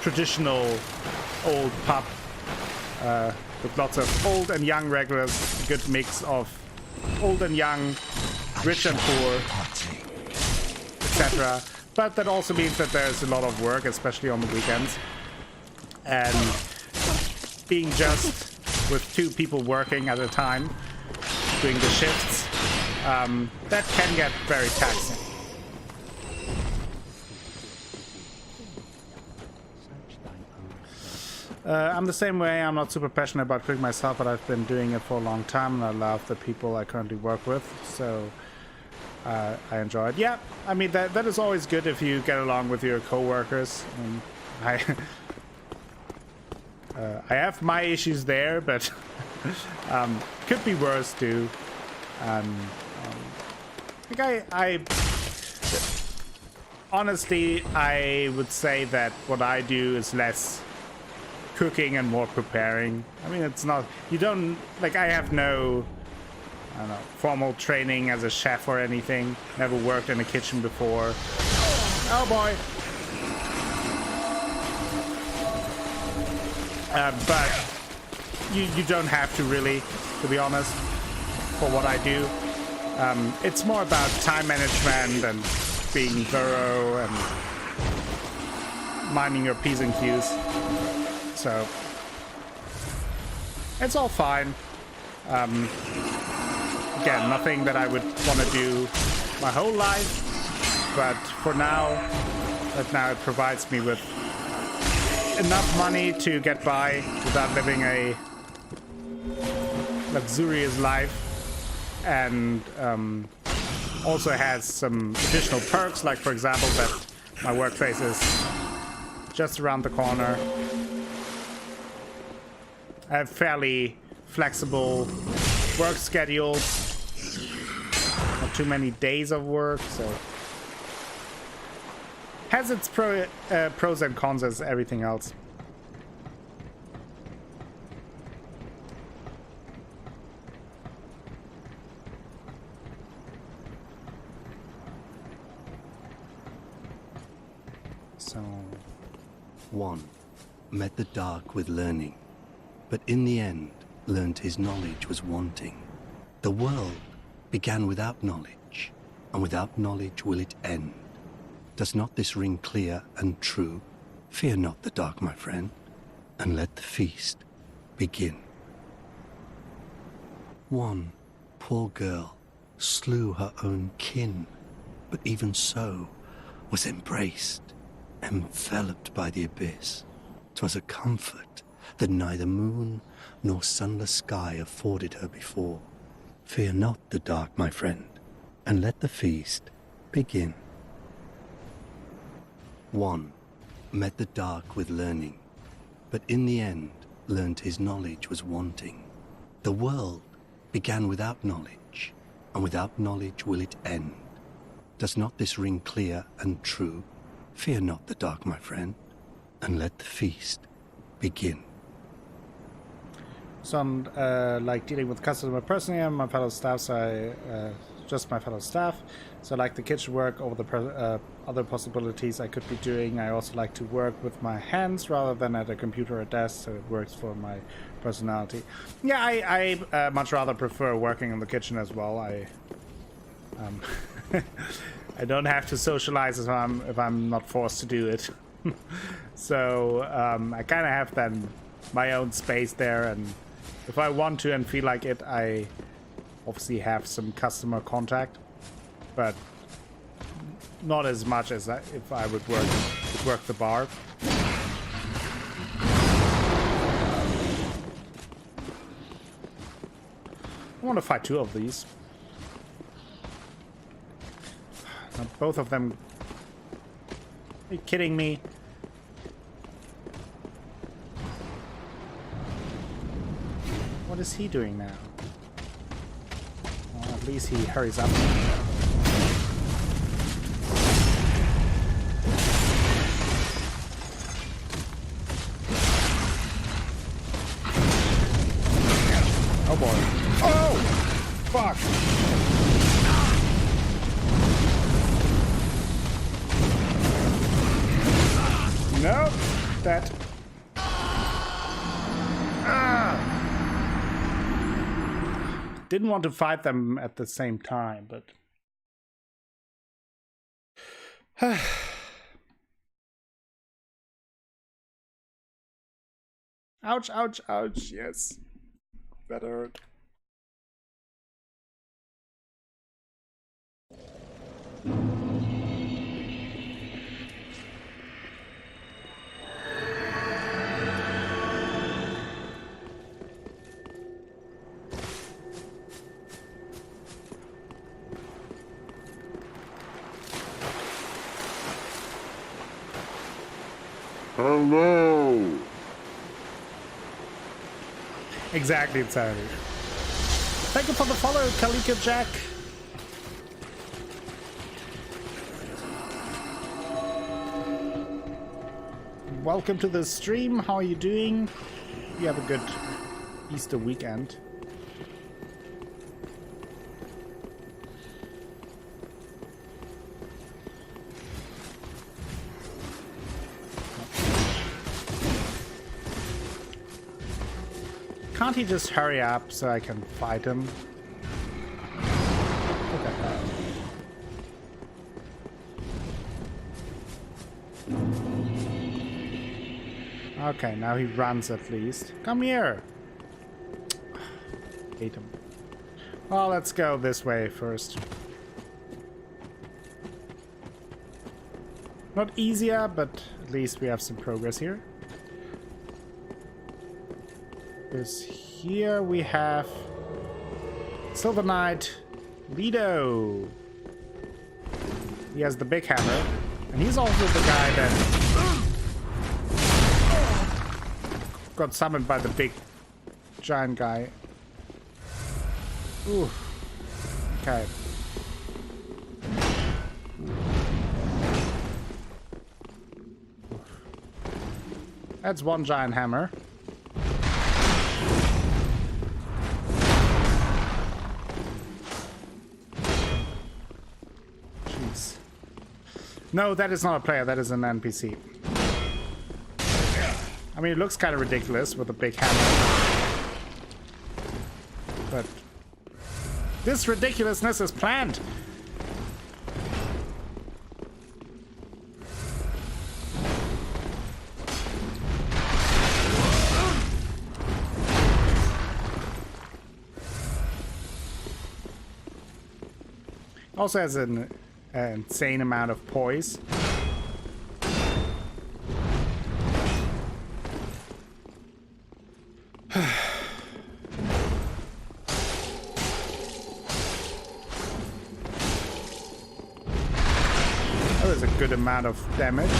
traditional old pub with lots of old and young regulars, a good mix of old and young, rich and poor, etc. But that also means that there's a lot of work, especially on the weekends. And being just with two people working at a time, doing the shifts, that can get very taxing. I'm the same way. I'm not super passionate about cooking myself, but I've been doing it for a long time, and I love the people I currently work with, so I enjoy it. Yeah, I mean, that is always good if you get along with your co-workers. I have my issues there, but could be worse too. Honestly, I would say that what I do is less cooking and more preparing. I mean, it's not, you don't, like, I have no, I don't know, formal training as a chef or anything. Never worked in a kitchen before. Oh boy. But you don't have to really, to be honest, for what I do. It's more about time management and being thorough and minding your P's and Q's. So it's all fine. Again, nothing that I would want to do my whole life, but for now, it provides me with enough money to get by without living a luxurious life, and also has some additional perks, like, for example, that my workplace is just around the corner. I have fairly flexible work schedules, not too many days of work, so has its pros and cons as everything else. So 1. Met the dark with learning. but in the end learned his knowledge was wanting. The world began without knowledge, and without knowledge will it end. Does not this ring clear and true? Fear not the dark, my friend, and let the feast begin. One poor girl slew her own kin, but even so was embraced, enveloped by the abyss. 'Twas a comfort that neither moon nor sunless sky afforded her before. Fear not the dark, my friend, and let the feast begin. One met the dark with learning, but in the end learned his knowledge was wanting. The world began without knowledge, and without knowledge will it end. Does not this ring clear and true? Fear not the dark, my friend, and let the feast begin. So I'm like dealing with customer personally and my fellow staff, so I just my fellow staff. So I like the kitchen work over the other possibilities I could be doing. I also like to work with my hands rather than at a computer or desk, so it works for my personality. Yeah, I much rather prefer working in the kitchen as well. I I don't have to socialize if I'm not forced to do it. So I kind of have then my own space there, and if I want to and feel like it, I obviously have some customer contact, but not as much as if I would work the bar. I want to fight two of these. Not both of them. Are you kidding me? What is he doing now? Well, at least he hurries up. Oh boy. Oh! Fuck! Nope. That. Didn't want to fight them at the same time, but ouch, ouch, ouch. Yes, that hurt. Hello. Exactly, exactly. Thank you for the follow, Kalika Jack. Welcome to the stream. How are you doing? You have a good Easter weekend. Can't he just hurry up so I can fight him? Look at that. Okay, now he runs at least. Come here! Hate him. Well, let's go this way first. Not easier, but at least we have some progress here. Because here we have Silver Knight Lido. He has the big hammer, and he's also the guy that got summoned by the big giant guy. Ooh. Okay. That's one giant hammer. No, that is not a player, that is an NPC. I mean, it looks kind of ridiculous with a big hammer. This ridiculousness is planned. Also has an insane amount of poise. That was a good amount of damage.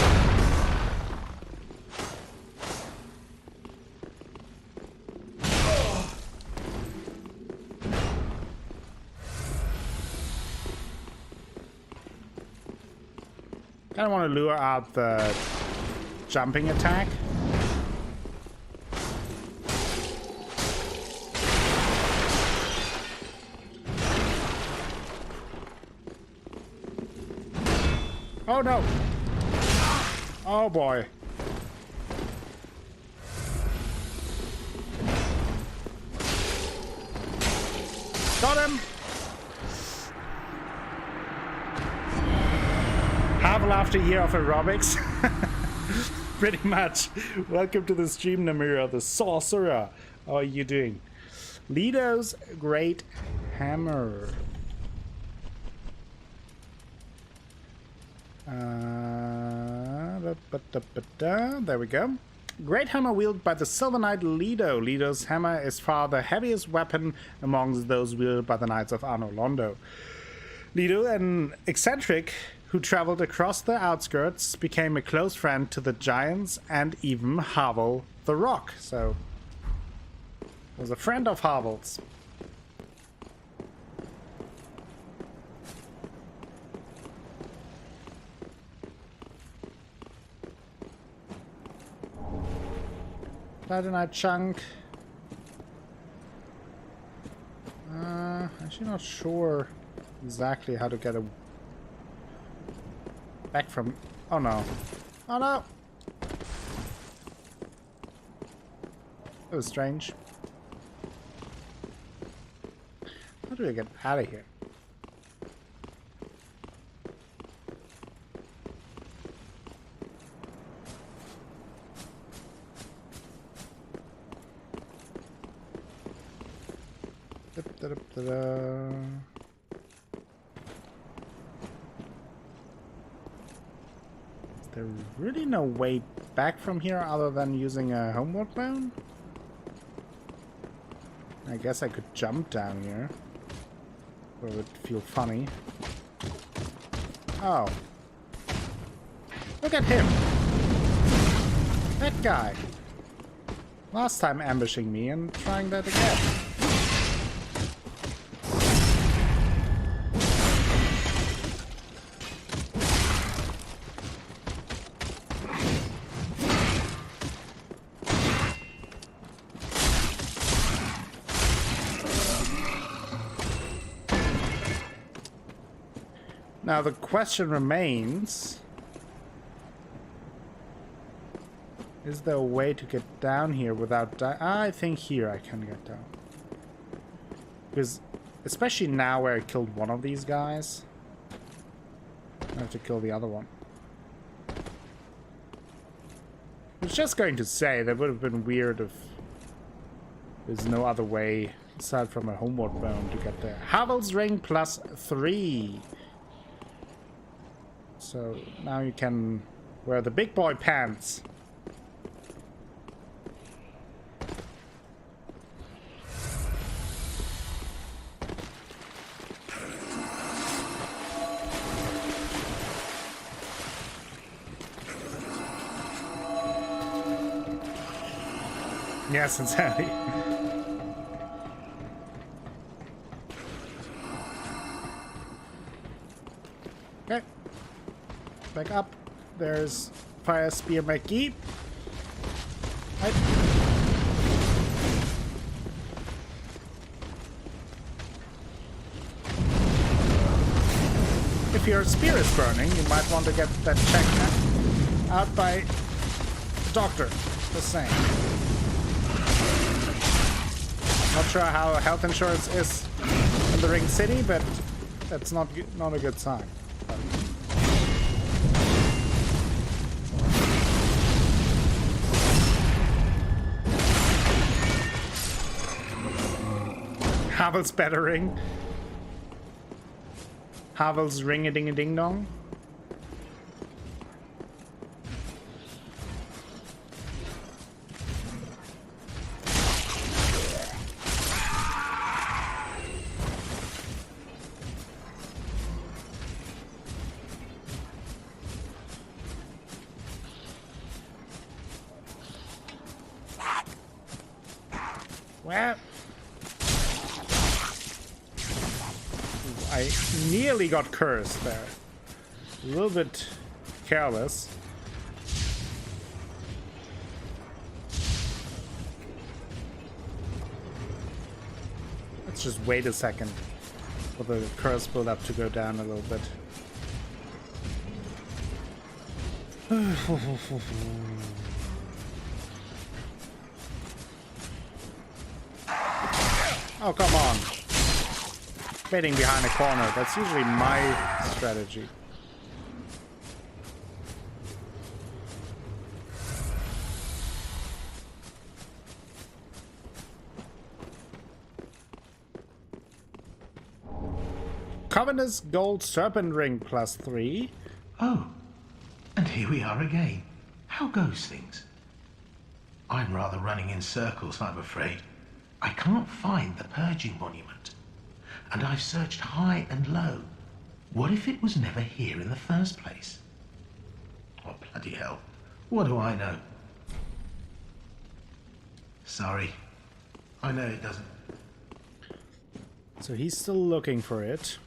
I want to lure out the jumping attack. Oh no! Oh boy. Got him! Havel after a year of aerobics. Pretty much. Welcome to the stream, Namira, the sorcerer. How are you doing? Lido's Great Hammer. There we go. Great hammer wielded by the Silver Knight Lido. Lido's hammer is far the heaviest weapon amongst those wielded by the Knights of Anno Londo. Lido, an eccentric who traveled across the outskirts, became a close friend to the giants and even Havel the Rock. So, was a friend of Havel's. Titanite chunk. Actually not sure exactly how to get a back from. Oh no. Oh no. That was strange. How do I get out of here? Is there really no way back from here other than using a homeward bound? I guess I could jump down here. It would feel funny. Oh. Look at him! That guy! Last time ambushing me and trying that again. Now the question remains, is there a way to get down here without dying? I think here I can get down. Because, especially now where I killed one of these guys, I have to kill the other one. I was just going to say, that would have been weird if there's no other way aside from a homeward bound to get there. Havel's Ring +3. So now you can wear the big boy pants. Yes, exactly. Okay. Back up. There's Fire Spear McGee. Right. If your spear is burning, you might want to get that checked out by the doctor. Just saying. Not sure how health insurance is in in the ring city, but that's not a good sign. Havel's better ring. Havel's ring-a-ding-a-ding-dong. Well, I nearly got cursed there. A little bit careless. Let's just wait a second for the curse build-up to go down a little bit. Oh, come on. Waiting behind a corner. That's usually my strategy. Covenant's Gold Serpent Ring +3. Oh, and here we are again. How goes things? I'm rather running in circles, I'm afraid. I can't find the purging monument. And I've searched high and low. What if it was never here in the first place? Oh, bloody hell. What do I know? Sorry. I know it doesn't. So he's still looking for it.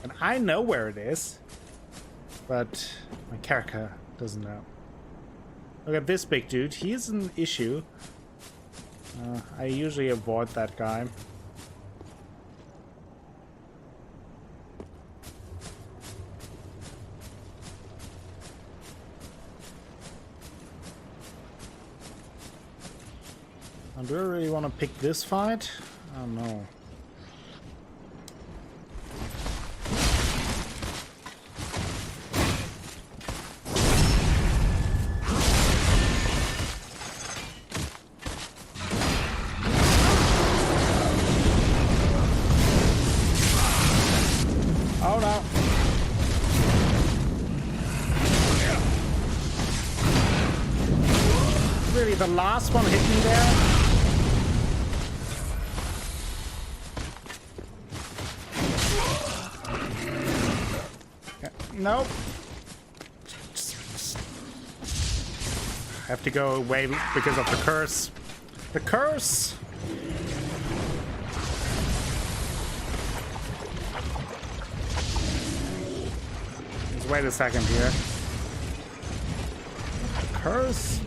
And I know where it is. But my character doesn't know. Look at this big dude. He's an issue. I usually avoid that guy. Do I really want to pick this fight? I don't know. Oh no. Really, the last one hit me there? Nope. I have to go away because of the curse. The curse! Just wait a second here. Curse?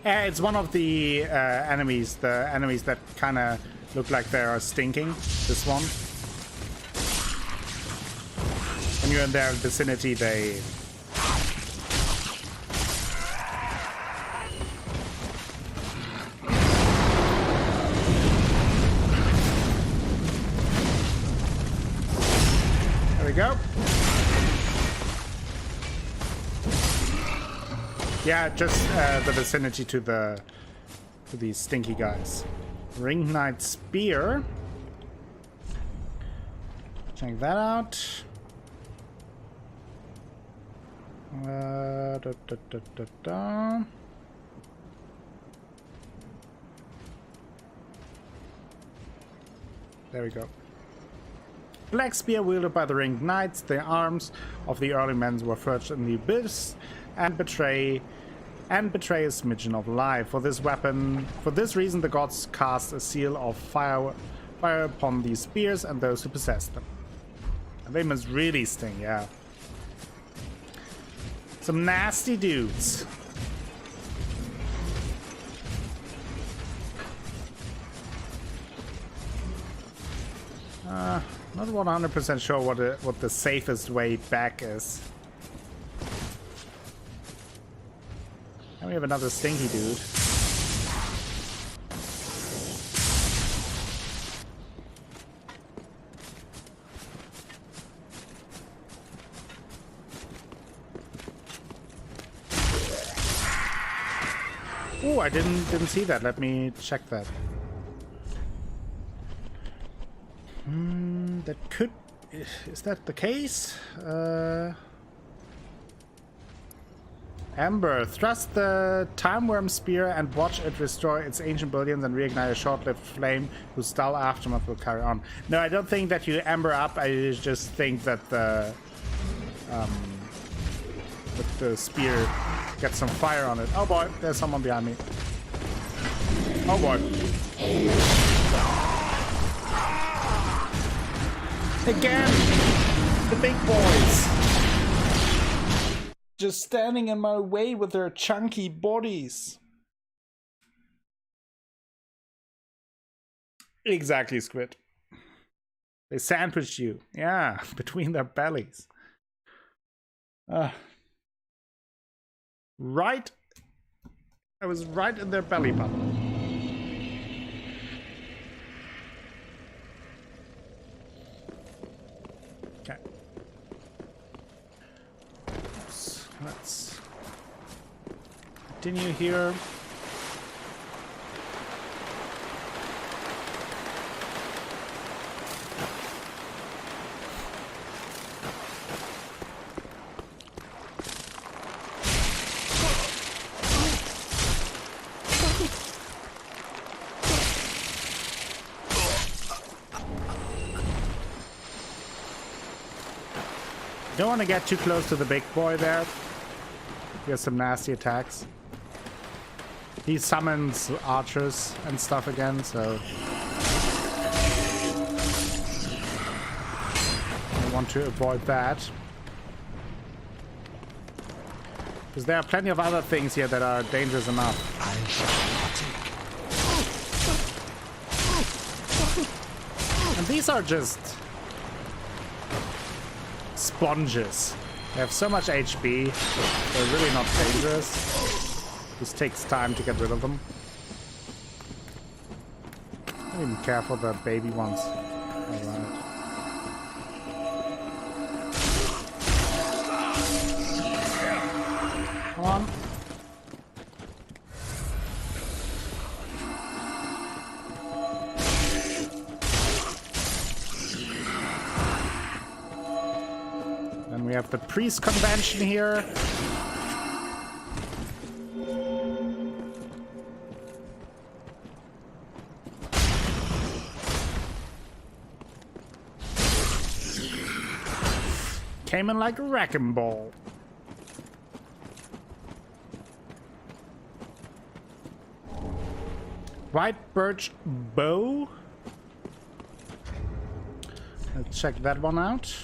It's one of the enemies, that kind of look like they are stinking. This one. When you're in their vicinity, they... There we go. Yeah, just the vicinity to these stinky guys. Ring Knight Spear. Check that out. There we go. Black Spear wielded by the Ringed Knights. The arms of the early men were forged in the abyss and betray a smidgen of life. For this reason, the gods cast a seal of fire upon these spears and those who possess them. And they must really sting, yeah. Some nasty dudes. Not 100% sure what the safest way back is. And we have another stinky dude. Oh, I didn't see that. Let me check that. That could... Is that the case? Ember, thrust the time worm spear and watch it restore its ancient brilliance and reignite a short-lived flame whose dull aftermath will carry on. No, I don't think that you ember up. I just think that the spear gets some fire on it. Oh boy, there's someone behind me. Oh boy. Again, the big boys. Just standing in my way with their chunky bodies. Exactly, Squid. They sandwiched you. Yeah, between their bellies. Right. I was right in their belly button. Okay. Let's continue here. Don't want to get too close to the big boy there. He has some nasty attacks. He summons archers and stuff again, so I want to avoid that. Because there are plenty of other things here that are dangerous enough. And these are just sponges. They have so much HP, they're really not dangerous. Just takes time to get rid of them. I don't even care for the baby ones. Alright. Come on. Then we have the priest convention here. Came in like a wrecking ball. White birch bow. Let's check that one out.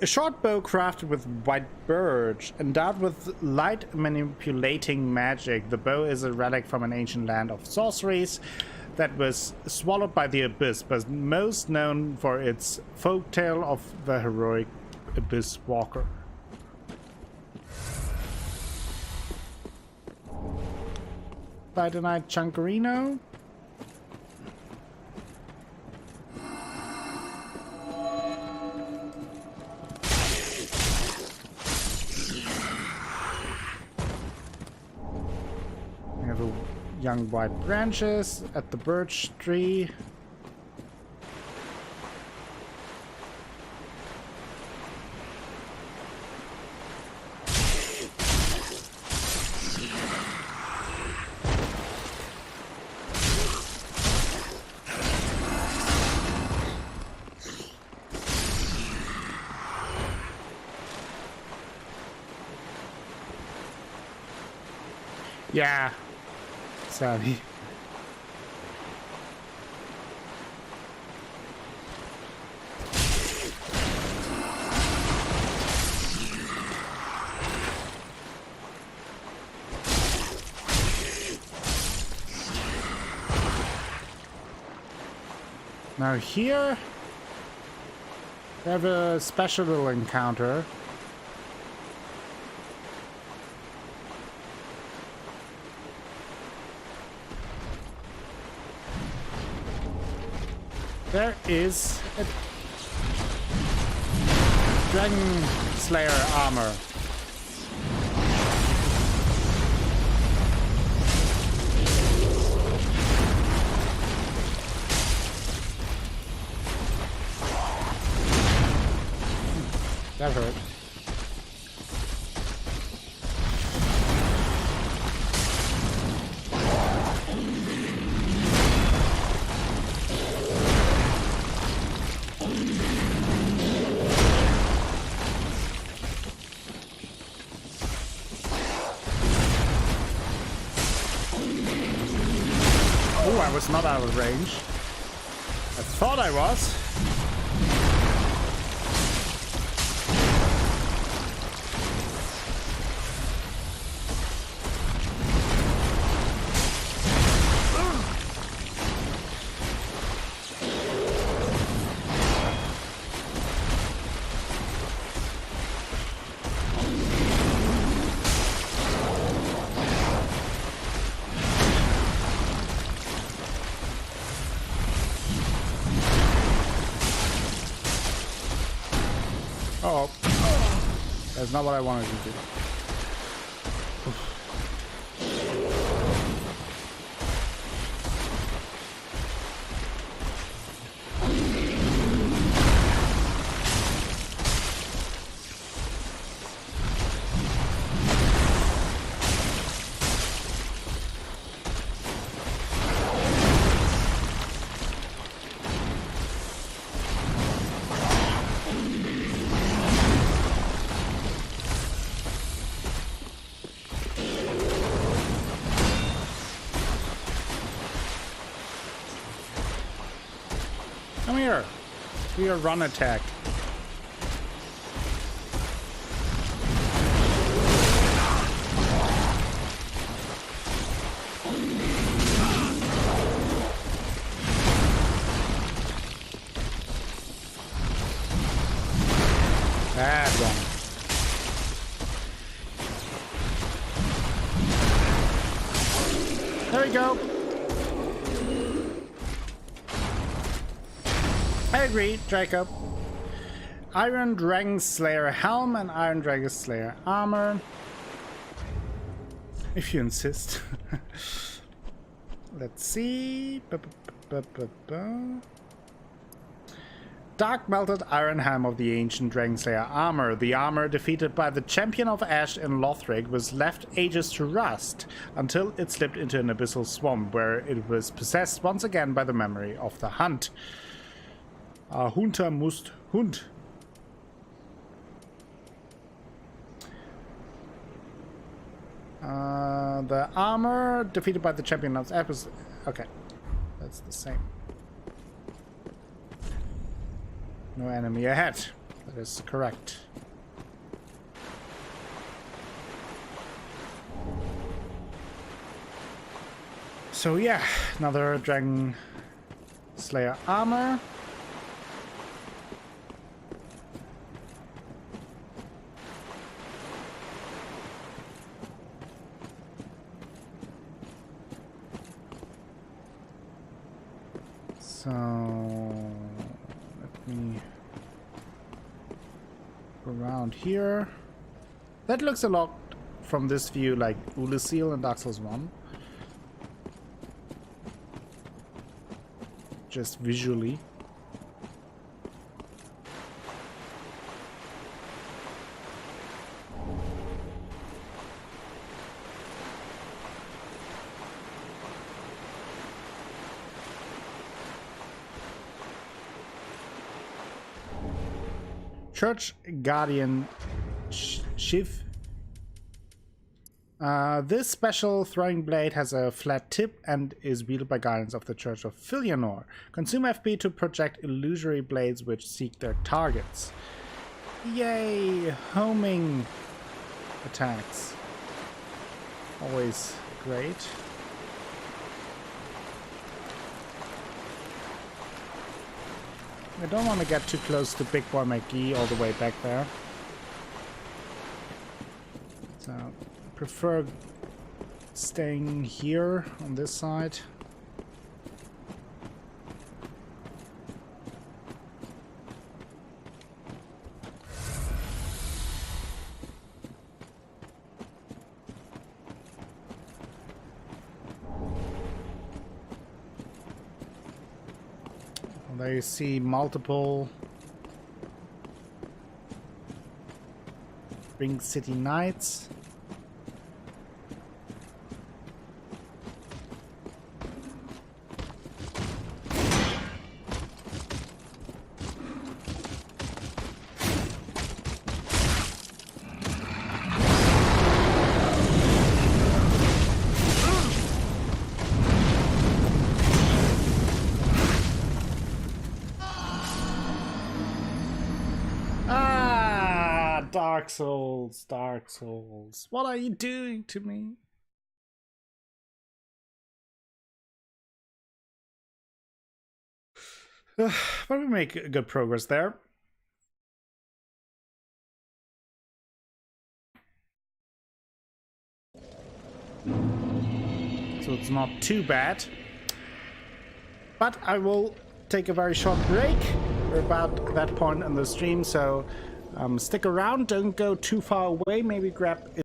A short bow crafted with white birch, endowed with light manipulating magic. The bow is a relic from an ancient land of sorceries that was swallowed by the abyss, but most known for its folktale of the heroic abyss walker. Titanite Chunkerino. We have a young white branches at the birch tree. Yeah, sorry. Now here we have a special little encounter. There is a Dragon Slayer armor. That hurt. Oh, I was not out of range. I thought I was. Oh, that's not what I wanted to do. Come here. Do your run attack. Bad one. There we go. I agree, Jacob. Iron Dragon Slayer helm and Iron Dragon Slayer armor. If you insist. Let's see. Dark melted iron helm of the ancient Dragon Slayer armor. The armor, defeated by the champion of Ash in Lothric, was left ages to rust until it slipped into an abyssal swamp, where it was possessed once again by the memory of the hunt. Hunter must Hund. The armor defeated by the champion of Ash was okay. That's the same. No enemy ahead. That is correct. So yeah, another Dragon Slayer armor. So let me go around here. That looks a lot from this view like Ulasil and Dark Souls 1. Just visually. Church Guardian Shiv. This special throwing blade has a flat tip and is wielded by guardians of the Church of Filianor. Consume FP to project illusory blades which seek their targets. Yay! Homing attacks. Always great. I don't want to get too close to Big Boy McGee all the way back there. So, prefer staying here on this side. There you see multiple Ring City Knights. Dark Souls, Dark Souls. What are you doing to me? But we make good progress there. So it's not too bad. But I will take a very short break. We're about that point in the stream, so stick around, don't go too far away, maybe grab